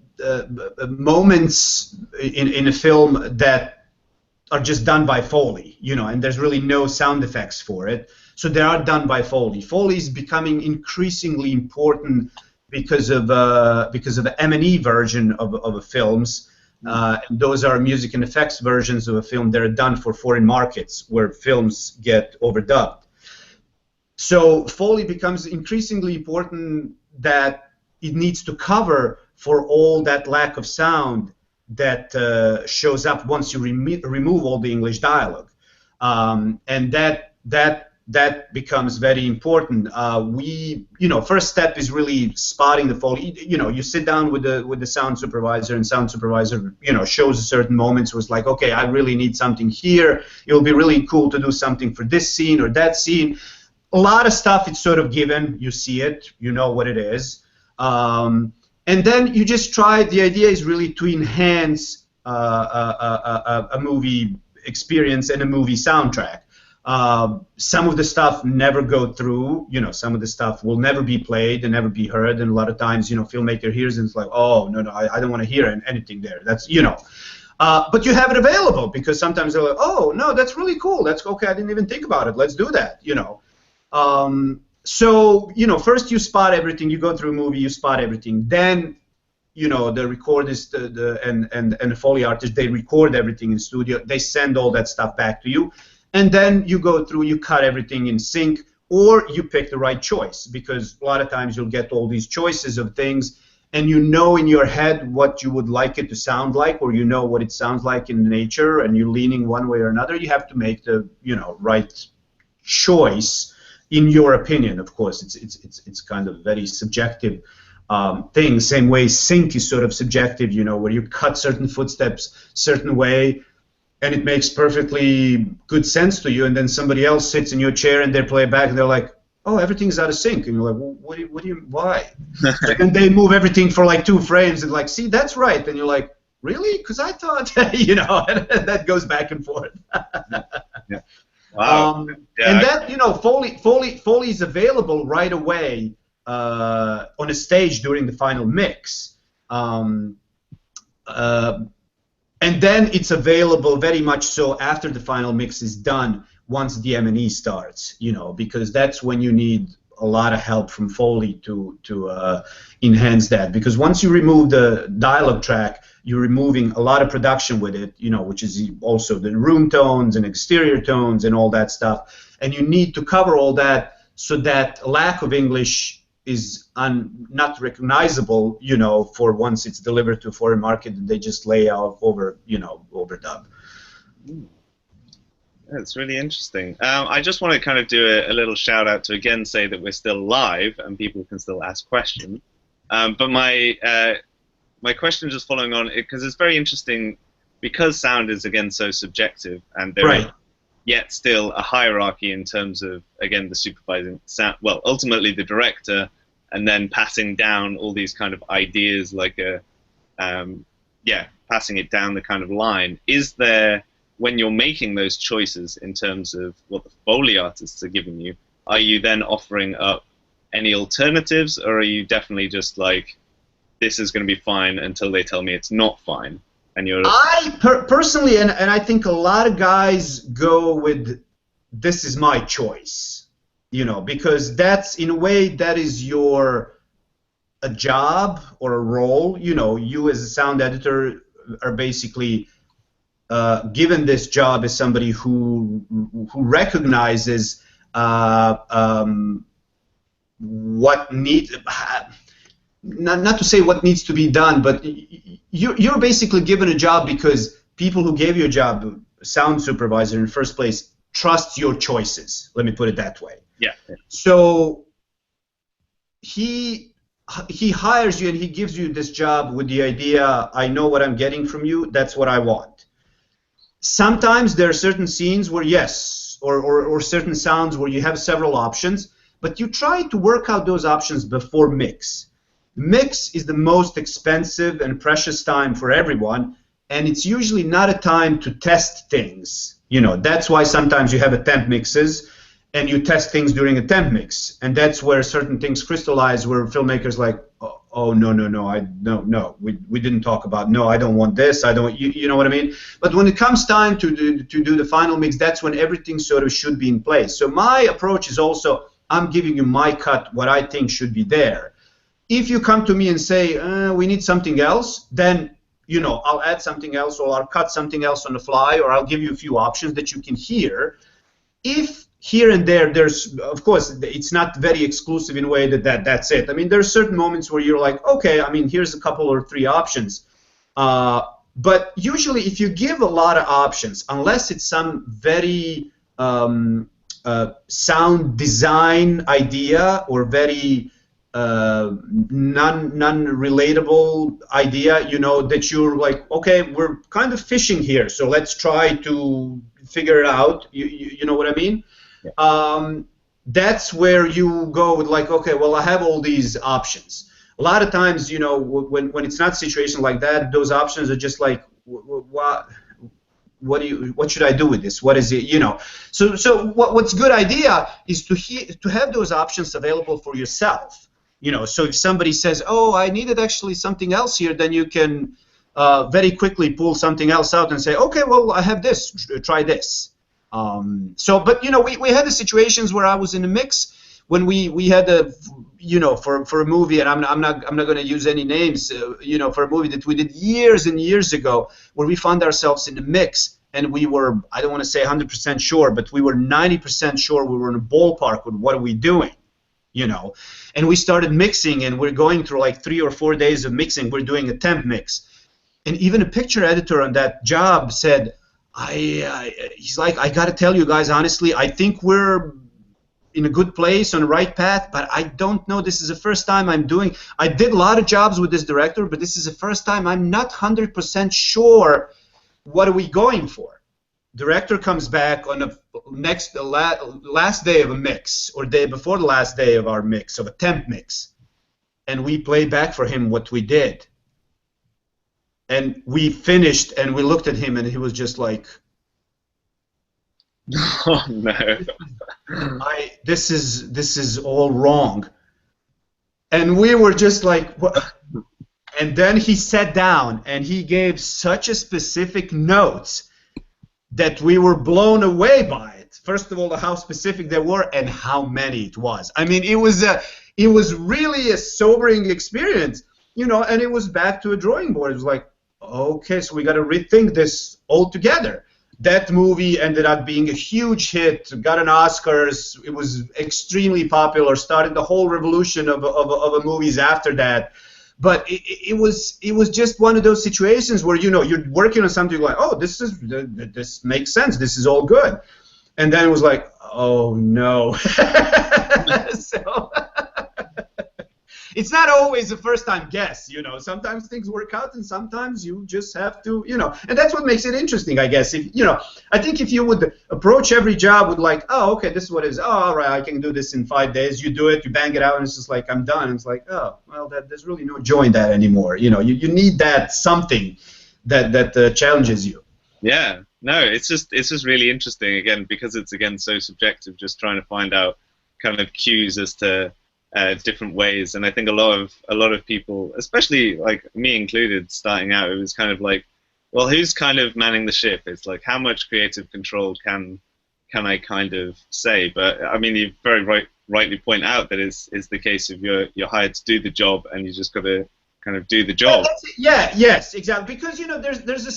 moments in a film that are just done by Foley, and there's really no sound effects for it, so they are done by Foley. Foley is becoming increasingly important because of the M&E version of films. And those are music and effects versions of a film that are done for foreign markets where films get overdubbed. So Foley becomes increasingly important, that it needs to cover for all that lack of sound that shows up once you remove all the English dialogue, and that becomes very important. First step is really spotting the Foley. You sit down with the sound supervisor, and sound supervisor shows certain moments, was like, okay, I really need something here. It will be really cool to do something for this scene or that scene. A lot of stuff, it's sort of given. You see it, you know what it is, and then you just try. The idea is really to enhance a movie experience and a movie soundtrack. Some of the stuff never go through. Some of the stuff will never be played and never be heard. And a lot of times, filmmaker hears and it's like, oh no, I don't want to hear anything there. That's but you have it available, because sometimes they're like, oh no, that's really cool. That's okay. I didn't even think about it. Let's do that. So first you spot everything. You go through a movie, you spot everything. Then the recordist and the Foley artist, they record everything in studio. They send all that stuff back to you, and then you go through, you cut everything in sync, or you pick the right choice, because a lot of times you'll get all these choices of things, and in your head what you would like it to sound like, or what it sounds like in nature, and you're leaning one way or another. You have to make the right choice. In your opinion, of course, it's kind of very subjective thing. Same way sync is sort of subjective, where you cut certain footsteps certain way, and it makes perfectly good sense to you, and then somebody else sits in your chair and they play back and they're like, oh, everything's out of sync, and you're like, well, why? And they move everything for like 2 frames and like, see, that's right, and you're like, really? Because I thought, and that goes back and forth. Yeah. Wow. And that, Foley is available right away on a stage during the final mix, and then it's available very much so after the final mix is done, once the M&E starts, because that's when you need a lot of help from Foley to enhance that, because once you remove the dialogue track, you're removing a lot of production with it, which is also the room tones and exterior tones and all that stuff, and you need to cover all that so that lack of English is not recognizable, for once it's delivered to a foreign market, and they just lay out over, overdub. That's really interesting. I just want to kind of do a little shout out to again say that we're still live and people can still ask questions. But my question just following on, because it's very interesting, because sound is again so subjective, and there is yet still a hierarchy in terms of, again, the supervising sound, well, ultimately the director, and then passing down all these kind of ideas, like passing it down the kind of line. Is there, when you're making those choices in terms of what the Foley artists are giving you, are you then offering up any alternatives, or are you definitely just like, this is going to be fine until they tell me it's not fine? And you're... personally, and I think a lot of guys go with, this is my choice, you know, because that's, in a way, that is a job or a role. You know, you as a sound editor are basically given this job as somebody who recognizes what needs, not to say what needs to be done, but you're basically given a job because people who gave you a job, sound supervisor in the first place, trust your choices. Let me put it that way. Yeah. So he hires you and he gives you this job with the idea, I know what I'm getting from you, that's what I want. Sometimes there are certain scenes where yes, or certain sounds where you have several options, but you try to work out those options before mix. Mix is the most expensive and precious time for everyone, and it's usually not a time to test things. You know, that's why sometimes you have attempt mixes, and you test things during a temp mix, and that's where certain things crystallize, where filmmakers like, oh no, we didn't talk about, no, I don't want this, I don't, you know what I mean? But when it comes time to do the final mix, that's when everything sort of should be in place. So my approach is also, I'm giving you my cut, what I think should be there. If you come to me and say, we need something else, then, you know, I'll add something else, or I'll cut something else on the fly, or I'll give you a few options that you can hear. If here and there, there's, of course, it's not very exclusive in a way that's it. I mean, there are certain moments where you're like, okay, I mean, here's a couple or three options. But usually, if you give a lot of options, unless it's some very sound design idea or very non-relatable idea, you know, that you're like, okay, we're kind of fishing here, so let's try to figure it out. You know what I mean? Yeah. That's where you go with like, okay, well, I have all these options. A lot of times, you know, when it's not a situation like that, those options are just like, what should I do with this? What is it? You know. So what's a good idea is to have those options available for yourself. You know, so if somebody says, oh, I needed actually something else here, then you can very quickly pull something else out and say, okay, well, I have this, try this. But, you know, we had the situations where I was in a mix when we had a, you know, for a movie, and I'm not going to use any names, you know, for a movie that we did years and years ago, where we found ourselves in a mix, and we were, I don't want to say 100% sure, but we were 90% sure we were in a ballpark with what are we doing. You know, and we started mixing, and we're going through like 3 or 4 days of mixing. We're doing a temp mix, and even a picture editor on that job said, he's like, I got to tell you guys honestly, I think we're in a good place, on the right path, but I don't know. This is the first time I did a lot of jobs with this director, but this is the first time I'm not 100% sure what are we going for. Director comes back on the last day of a mix, or day before the last day of our mix, of a temp mix, and we play back for him what we did. And we finished, and we looked at him, and he was just like, oh no, this is all wrong. And we were just like, what? And then he sat down, and he gave such a specific notes that we were blown away by it. First of all, how specific they were and how many it was. I mean, it was really a sobering experience, you know. And it was back to a drawing board. It was like, okay, so we got to rethink this altogether. That movie ended up being a huge hit, got an Oscars. It was extremely popular. Started the whole revolution of movies after that. But it was just one of those situations where, you know, you're working on something like, oh, this makes sense, this is all good, and then it was like, oh no. it's not always a first-time guess, you know. Sometimes things work out, and sometimes you just have to, you know. And that's what makes it interesting, I guess. If you know, I think if you would approach every job with like, oh, okay, this is what it is. Oh, all right, I can do this in 5 days. You do it, you bang it out, and it's just like, I'm done. And it's like, oh, well, there's really no joy in that anymore. You know, you need that something that challenges you. Yeah, no, it's just really interesting again because it's again so subjective. Just trying to find out kind of cues as to different ways, and I think a lot of people, especially like me included, starting out, it was kind of like, well, who's kind of manning the ship? It's like how much creative control can I kind of say? But I mean, you very rightly point out that it's the case of you're hired to do the job, and you just got to kind of do the job. Yeah, yes, exactly. Because you know, there's a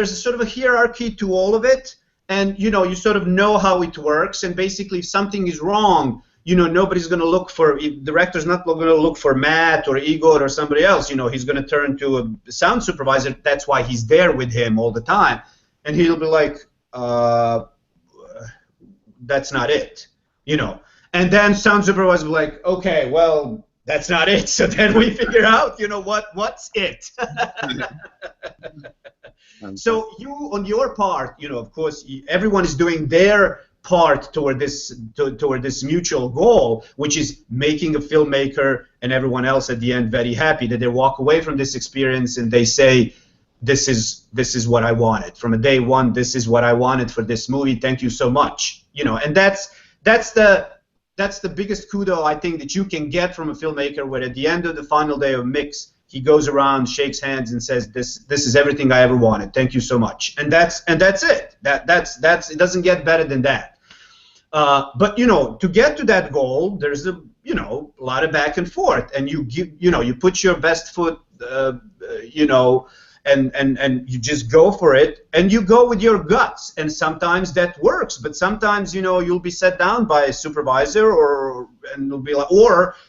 sort of a hierarchy to all of it, and you know, you sort of know how it works, and basically if something is wrong, you know, nobody's going to look for, the director's not going to look for Matt or Igor or somebody else. You know, he's going to turn to a sound supervisor. That's why he's there with him all the time, and he'll be like, that's not it, you know. And then sound supervisor will be like, okay, well, that's not it. So then we figure out, you know, what's it. So you, on your part, you know, of course, everyone is doing their part toward this mutual goal, which is making a filmmaker and everyone else at the end very happy that they walk away from this experience and they say, this is what I wanted from a day one. This is what I wanted for this movie. Thank you so much. You know, and that's the biggest kudo I think that you can get from a filmmaker, where at the end of the final day of mix, he goes around, shakes hands, and says, "This is everything I ever wanted. Thank you so much." And that's it. That's it. Doesn't get better than that. But you know, to get to that goal, there's a lot of back and forth, and you put your best foot, and you just go for it, and you go with your guts, and sometimes that works, but sometimes you'll be set down by a supervisor or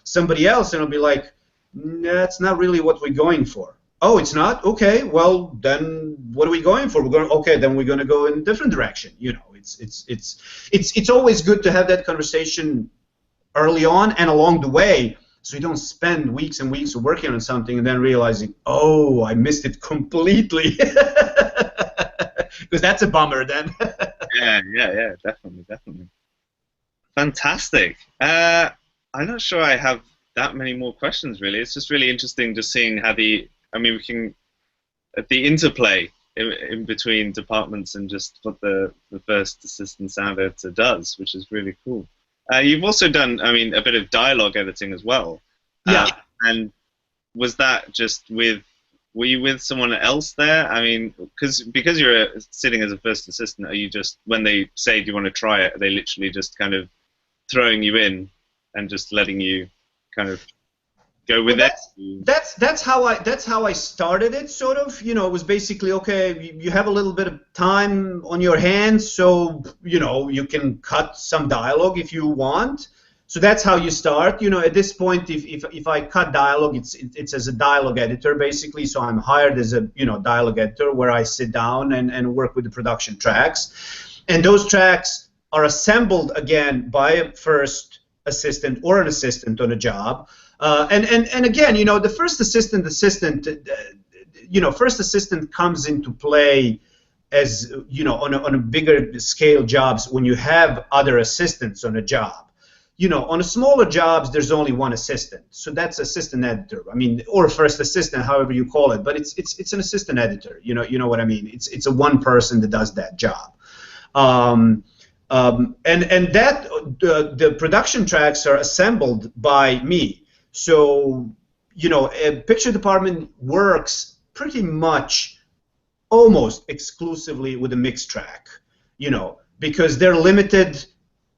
somebody else, and it'll be like, that's not really what we're going for. Oh, it's not? Okay, well then what are we going for? Then we're going to go in a different direction. It's always good to have that conversation early on and along the way, so you don't spend weeks and weeks working on something and then realizing, oh, I missed it completely. Because that's a bummer then. yeah, definitely. Fantastic. I'm not sure I have that many more questions, really. It's just really interesting just seeing how the interplay in between departments and just what the first assistant sound editor does, which is really cool. You've also done, a bit of dialogue editing as well. Yeah. And was that just were you with someone else there? Because you're sitting as a first assistant, are you just, when they say, do you want to try it, are they literally just kind of throwing you in and just letting you kind of go with it? That's how I started it, sort of. It was basically, okay, you have a little bit of time on your hands, so you can cut some dialogue if you want. So that's how you start. At this point, if I cut dialogue, it's as a dialogue editor basically. So I'm hired as a dialogue editor, where I sit down and work with the production tracks, and those tracks are assembled again by a first assistant or an assistant on a job. And again, the first assistant, first assistant comes into play as, on a bigger scale jobs when you have other assistants on a job. On a smaller jobs, there's only one assistant. So that's assistant editor. Or first assistant, however you call it. But it's an assistant editor. You know what I mean? It's a one person that does that job. And that the production tracks are assembled by me. So, a picture department works pretty much almost exclusively with a mix track, because they're limited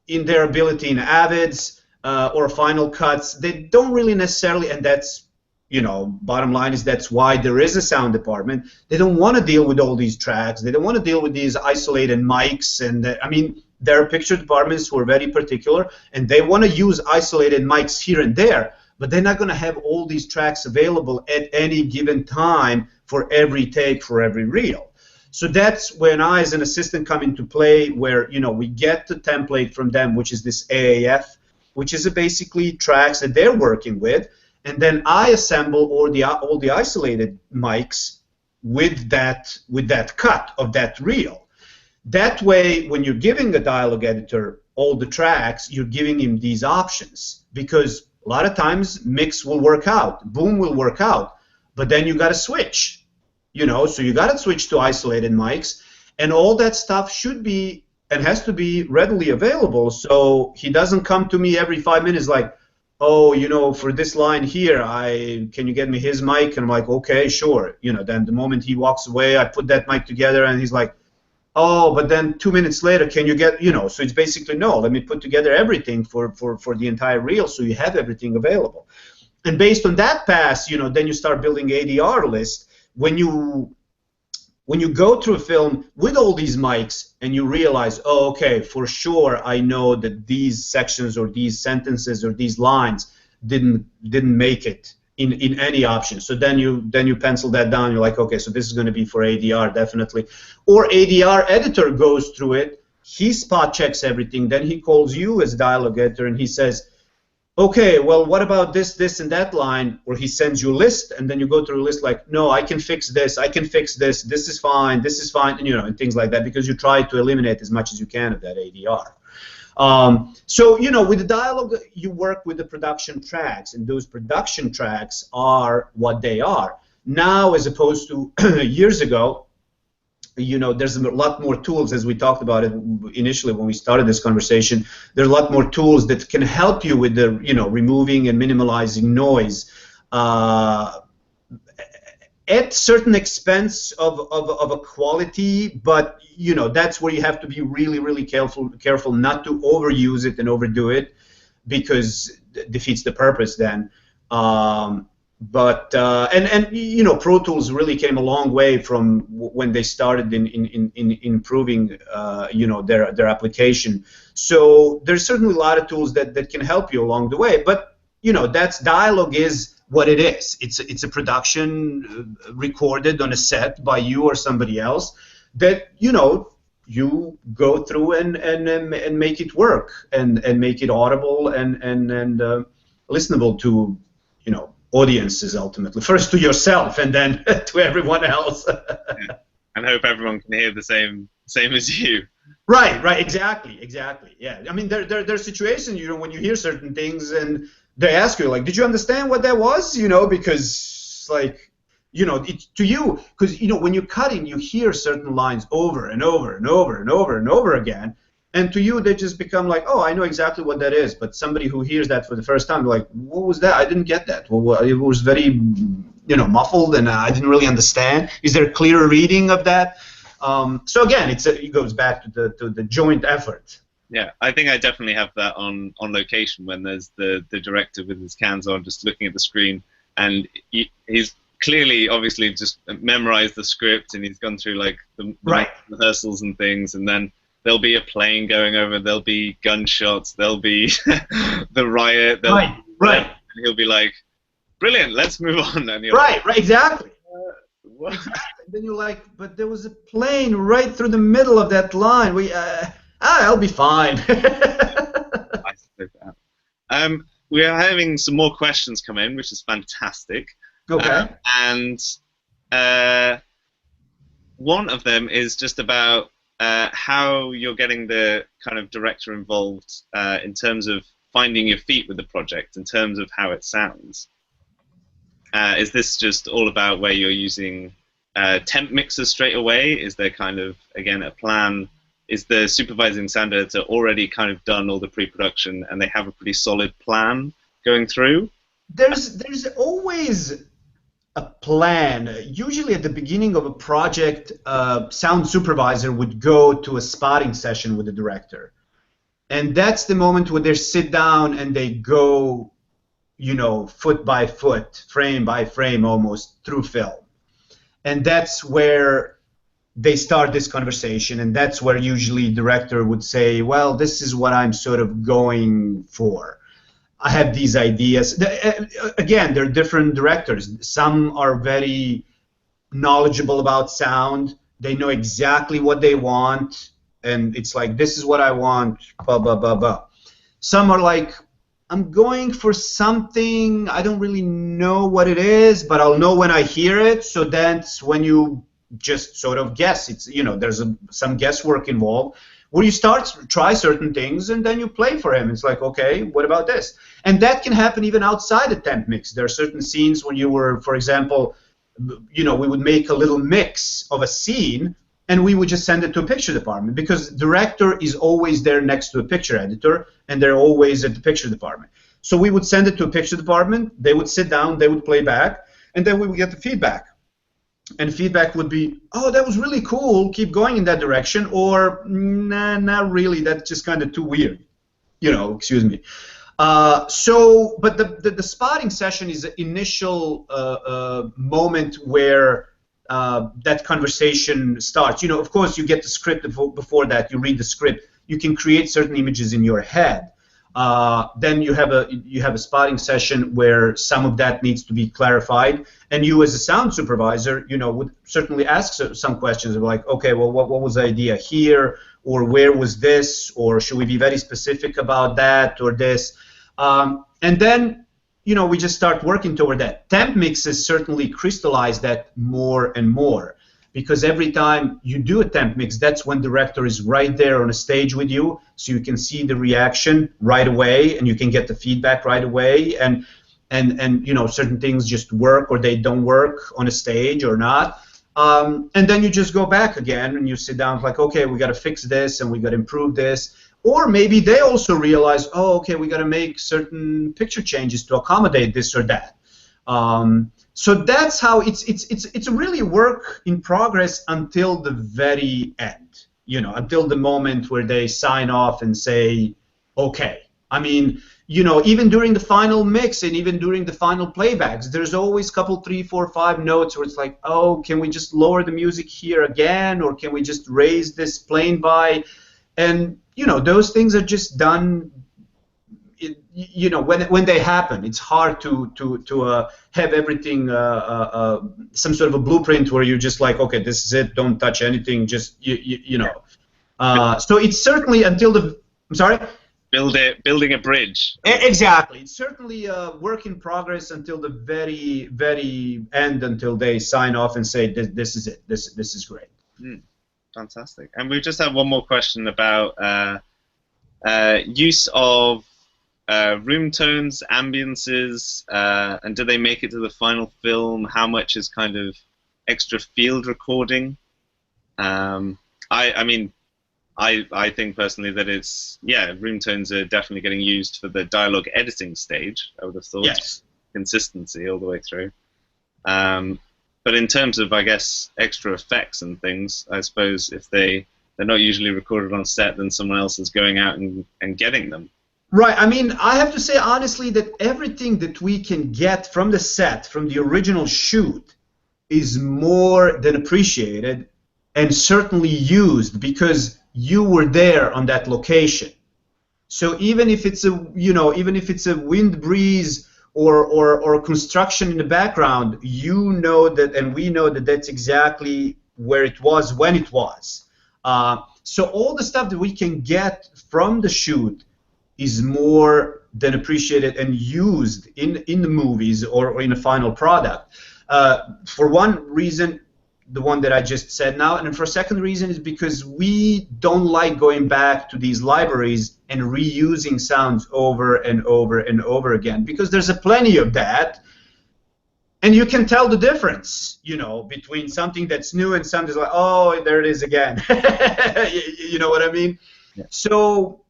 in their ability in Avids or Final Cuts. They don't really necessarily, and that's, bottom line is that's why there is a sound department. They don't want to deal with all these tracks. They don't want to deal with these isolated mics. And there are picture departments who are very particular, and they want to use isolated mics here and there, but they're not going to have all these tracks available at any given time for every take, for every reel. So that's when I, as an assistant, come into play, where we get the template from them, which is this AAF, which is basically tracks that they're working with, and then I assemble all the isolated mics with that cut of that reel. That way, when you're giving a dialogue editor all the tracks, you're giving him these options, because a lot of times mix will work out, boom will work out, but then you got to switch, so you got to switch to isolated mics, and all that stuff should be and has to be readily available, so he doesn't come to me every 5 minutes like, oh, for this line here, can you get me his mic? And I'm like, okay, sure. Then the moment he walks away, I put that mic together, and he's like, oh, but then 2 minutes later, can you get, so it's basically, no, let me put together everything for the entire reel, so you have everything available. And based on that pass, then you start building ADR list. When you go through a film with all these mics and you realize, oh, okay, for sure I know that these sections or these sentences or these lines didn't make it in any option. So then you pencil that down. You're like, okay, so this is going to be for ADR definitely. Or ADR editor goes through it. He spot checks everything. Then he calls you as dialogue editor and he says, okay, well, what about this, and that line? Or he sends you a list, and then you go through a list like, no, I can fix this, this is fine, and, and things like that, because you try to eliminate as much as you can of that ADR. So, with the dialogue, you work with the production tracks, and those production tracks are what they are. Now, as opposed to years ago, there's a lot more tools, as we talked about it initially when we started this conversation. There are a lot more tools that can help you with the, removing and minimalizing noise at certain expense of a quality, but, that's where you have to be really, really careful not to overuse it and overdo it, because it defeats the purpose then. But Pro Tools really came a long way from when they started in improving their application. So there's certainly a lot of tools that can help you along the way. But that's dialogue is what it is. It's a production recorded on a set by you or somebody else that you go through and make it work and make it audible and listenable to audiences ultimately. First to yourself and then to everyone else. Yeah. And hope everyone can hear the same as you. Right, exactly. Yeah. I mean, there are situations, when you hear certain things and they ask you, like, did you understand what that was? Because, like, to you, because, when you're cutting, you hear certain lines over and over and over and over and over again. And to you, they just become like, oh, I know exactly what that is. But somebody who hears that for the first time, like, what was that? I didn't get that. Well, it was very, muffled, and I didn't really understand. Is there a clearer reading of that? So again, it goes back to the joint effort. Yeah, I think I definitely have that on location when there's the director with his cans on, just looking at the screen, and he's clearly, obviously, just memorized the script, and he's gone through like the rehearsals and things, and then there'll be a plane going over, there'll be gunshots, there'll be the riot, right. And he'll be like, brilliant, let's move on. And right, exactly. What? And then you're like, but there was a plane right through the middle of that line. I'll be fine. We are having some more questions come in, which is fantastic. Okay. And one of them is just about how you're getting the kind of director involved in terms of finding your feet with the project, in terms of how it sounds. Is this just all about where you're using temp mixers straight away? Is there kind of, again, a plan? Is the supervising sound editor already kind of done all the pre-production and they have a pretty solid plan going through? There's always a plan. Usually at the beginning of a project, sound supervisor would go to a spotting session with the director. And that's the moment where they sit down and they go, foot by foot, frame by frame almost, through film. And that's where they start this conversation, and that's where usually the director would say, well, this is what I'm sort of going for. I have these ideas. Again, there are different directors. Some are very knowledgeable about sound. They know exactly what they want, and it's like, this is what I want, blah, blah, blah, blah. Some are like, I'm going for something, I don't really know what it is, but I'll know when I hear it. So that's when you just sort of guess. It's, you know, there's some guesswork involved where you start to try certain things and then you play for him. It's like, okay, what about this? And that can happen even outside the temp mix. There are certain scenes when you were, for example, you know, we would make a little mix of a scene and we would just send it to a picture department, because the director is always there next to a picture editor, and they're always at the picture department. So we would send it to a picture department, they would sit down, they would play back, and then we would get the feedback. And feedback would be, oh, that was really cool, keep going in that direction, or nah, not really, that's just kind of too weird. You know, excuse me. But the spotting session is the initial moment where that conversation starts. You know, of course, you get the script before that. You read the script. You can create certain images in your head. Then you have a spotting session where some of that needs to be clarified. And you, as a sound supervisor, you know, would certainly ask some questions of like, okay, well, what was the idea here, or where was this, or should we be very specific about that or this? And then, you know, we just start working toward that. Temp mixes certainly crystallize that more and more, because every time you do a temp mix, that's when the director is right there on a stage with you, so you can see the reaction right away and you can get the feedback right away, and you know, certain things just work or they don't work on a stage or not. And then you just go back again and you sit down like, okay, we got to fix this and we got to improve this. Or maybe they also realize, oh, okay, we got to make certain picture changes to accommodate this or that. So that's how it's really a work in progress until the very end, you know, until the moment where they sign off and say, okay. I mean, you know, even during the final mix and even during the final playbacks, there's always a couple, 3, 4, 5 notes where it's like, oh, can we just lower the music here again, or can we just raise this plane by? And you know, those things are just done. You know, when they happen, it's hard to have everything some sort of a blueprint where you're just like, okay, this is it, don't touch anything, just you know. So it's certainly until the, I'm sorry. Building a bridge. Exactly. It's certainly a work in progress until the very, very end, until they sign off and say, this is it, this is great. Fantastic. And we just have one more question about use of room tones, ambiances, and do they make it to the final film? How much is kind of extra field recording? I mean, I think personally that it's, yeah, room tones are definitely getting used for the dialogue editing stage, I would have thought. Yes. Consistency all the way through. But in terms of, I guess, extra effects and things, I suppose if they're not usually recorded on set, then someone else is going out and getting them. Right. I mean, I have to say honestly that everything that we can get from the set, from the original shoot, is more than appreciated and certainly used because you were there on that location. So even if it's a, you know, even if it's a wind breeze or construction in the background, you know that, and we know that that's exactly where it was when it was. So all the stuff that we can get from the shoot is more than appreciated and used in the movies or in a final product. For one reason, the one that I just said now, and for a second reason is because we don't like going back to these libraries and reusing sounds over and over and over again, because there's a plenty of that, and you can tell the difference, you know, between something that's new and something that's like, oh, there it is again. You know what I mean? Yeah. So,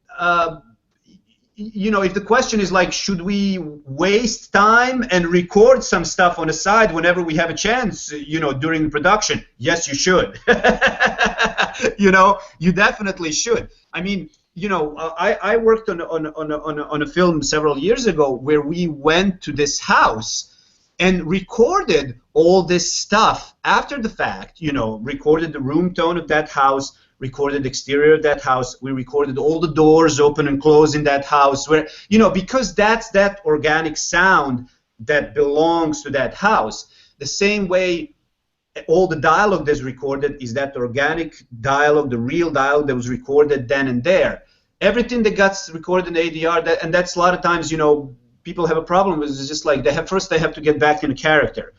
you know, if the question is like, should we waste time and record some stuff on the side whenever we have a chance, you know, during the production? Yes, you should. You know, you definitely should. I mean, you know, I worked on a film several years ago where we went to this house and recorded all this stuff after the fact, you know, recorded the room tone of that house, recorded the exterior of that house, we recorded all the doors open and close in that house, where, you know, because that's that organic sound that belongs to that house. The same way all the dialogue that's recorded is that organic dialogue, the real dialogue that was recorded then and there. everything that gets recorded in ADR, and that's a lot of times, you know, people have a problem with. It's just like first they have to get back in a character.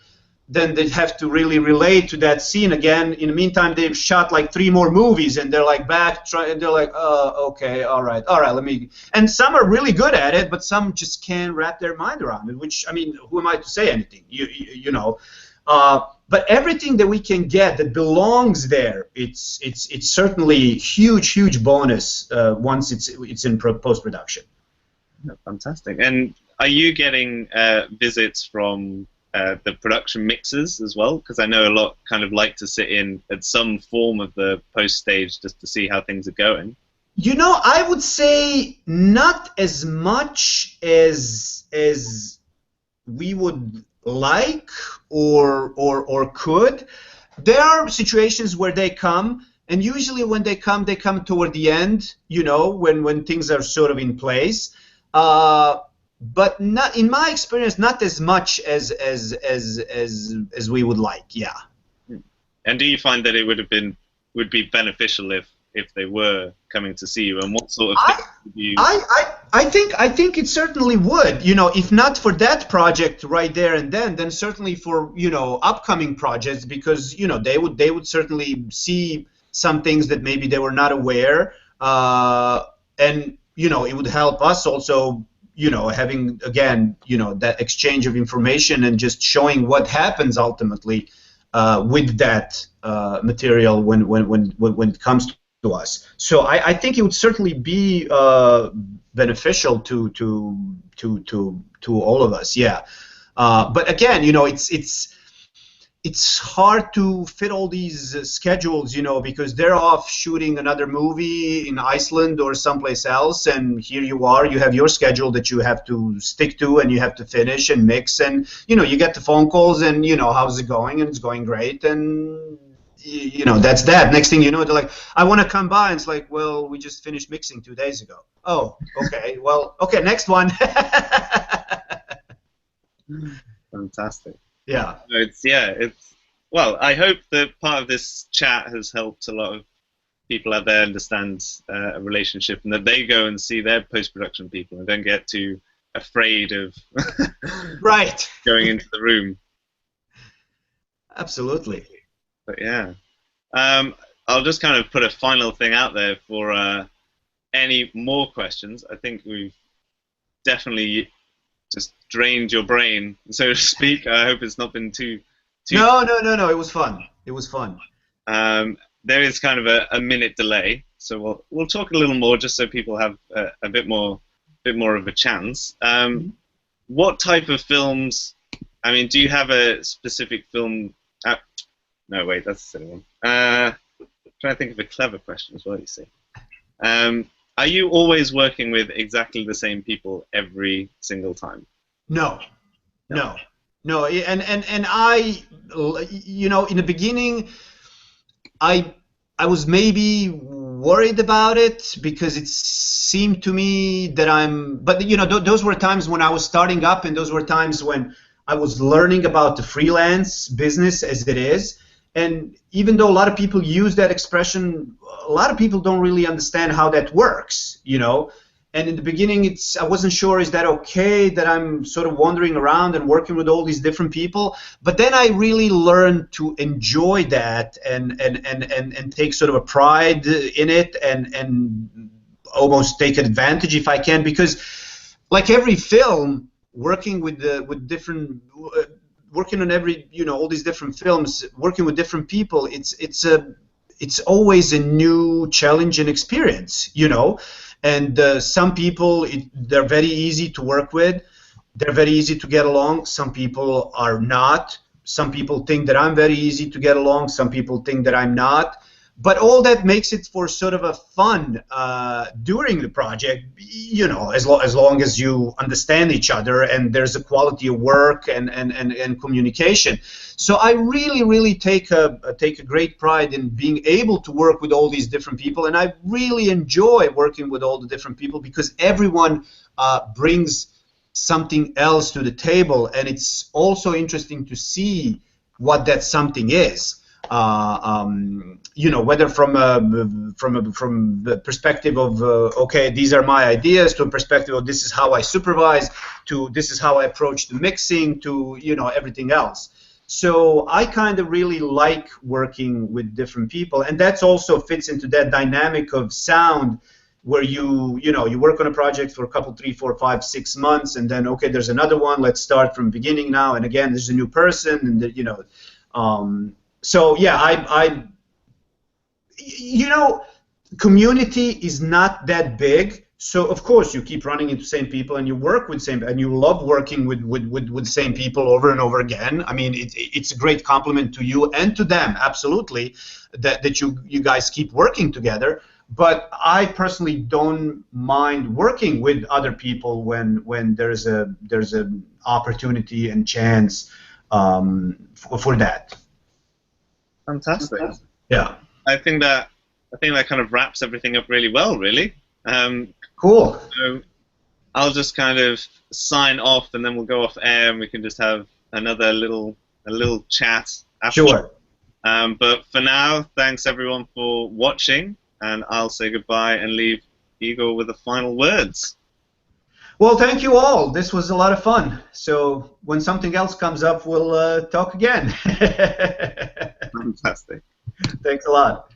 Then they have to really relate to that scene again. In the meantime, they've shot like 3 more movies, and they're like and they're like, okay, all right, let me. And some are really good at it, but some just can't wrap their mind around it. Which, I mean, who am I to say anything? You know. But everything that we can get that belongs there, it's certainly huge bonus once it's in post-production. Fantastic. And are you getting visits from the production mixers as well? Because I know a lot kind of like to sit in at some form of the post stage just to see how things are going. You know, I would say not as much as we would like or could. There are situations where they come, and usually when they come toward the end, you know, when things are sort of in place. But not, in my experience, not as much as we would like. Yeah. And do you find that it would be beneficial if they were coming to see you, and what sort of things would you... I think it certainly would. You know, if not for that project right there and then certainly for, you know, upcoming projects, because, you know, they would certainly see some things that maybe they were not aware, and, you know, it would help us also, you know, having, again, you know, that exchange of information and just showing what happens ultimately with that material when it comes to us. So I think it would certainly be beneficial to all of us. Yeah. But again, you know, it's hard to fit all these schedules, you know, because they're off shooting another movie in Iceland or someplace else, and here you are, you have your schedule that you have to stick to, and you have to finish and mix, and, you know, you get the phone calls, and, you know, how's it going, and it's going great, and, you know, that's that. Next thing you know, they're like, I want to come by, and it's like, well, we just finished mixing 2 days ago. Oh, okay, well, okay, next one. Fantastic. Yeah. Well, I hope that part of this chat has helped a lot of people out there understand a relationship, and that they go and see their post-production people and don't get too afraid of right going into the room. Absolutely. But yeah, I'll just kind of put a final thing out there for any more questions. I think we've definitely just drained your brain, so to speak. I hope it's not been too... No. It was fun. It was fun. There is kind of a minute delay, so we'll talk a little more just so people have a bit more of a chance. What type of films? I mean, do you have a specific film? No, wait, that's a silly one. Trying to think of a clever question as well. You see. Are you always working with exactly the same people every single time? No. And I, you know, in the beginning, I was maybe worried about it because it seemed to me that but you know, those were times when I was starting up, and those were times when I was learning about the freelance business as it is. And even though a lot of people use that expression, a lot of people don't really understand how that works, you know. And in the beginning, I wasn't sure, is that okay that I'm sort of wandering around and working with all these different people? But then I really learned to enjoy that and take sort of a pride in it, and almost take advantage if I can, because like every film, working with different. Working on every, you know, all these different films, working with different people, it's always a new challenge and experience, you know. And some people, they're very easy to work with, they're very easy to get along. Some people are not. Some people think that I'm very easy to get along. Some people think that I'm not. But all that makes it for sort of a fun during the project, you know, as long as you understand each other and there's a quality of work and communication. So I really take a great pride in being able to work with all these different people, and I really enjoy working with all the different people because everyone brings something else to the table, and it's also interesting to see what that something is. whether from the perspective of okay, these are my ideas, to a perspective of this is how I supervise, to this is how I approach the mixing, to everything else. So I kind of really like working with different people, and that also fits into that dynamic of sound, where you work on a project for a couple, 3, 4, 5, 6 months, and then okay, there's another one. Let's start from the beginning now, and again, there's a new person, and so yeah, community is not that big. So of course you keep running into same people, and you work with same, and you love working with same people over and over again. I mean, it's a great compliment to you and to them, absolutely, that you guys keep working together. But I personally don't mind working with other people when there's an opportunity and chance for that. Fantastic. Yeah. I think that kind of wraps everything up really well, really. Cool. So I'll just kind of sign off, and then we'll go off air, and we can just have another little chat after. Sure. But for now, thanks everyone for watching, and I'll say goodbye and leave Igor with the final words. Well, thank you all. This was a lot of fun. So when something else comes up, we'll talk again. Fantastic. Thanks a lot.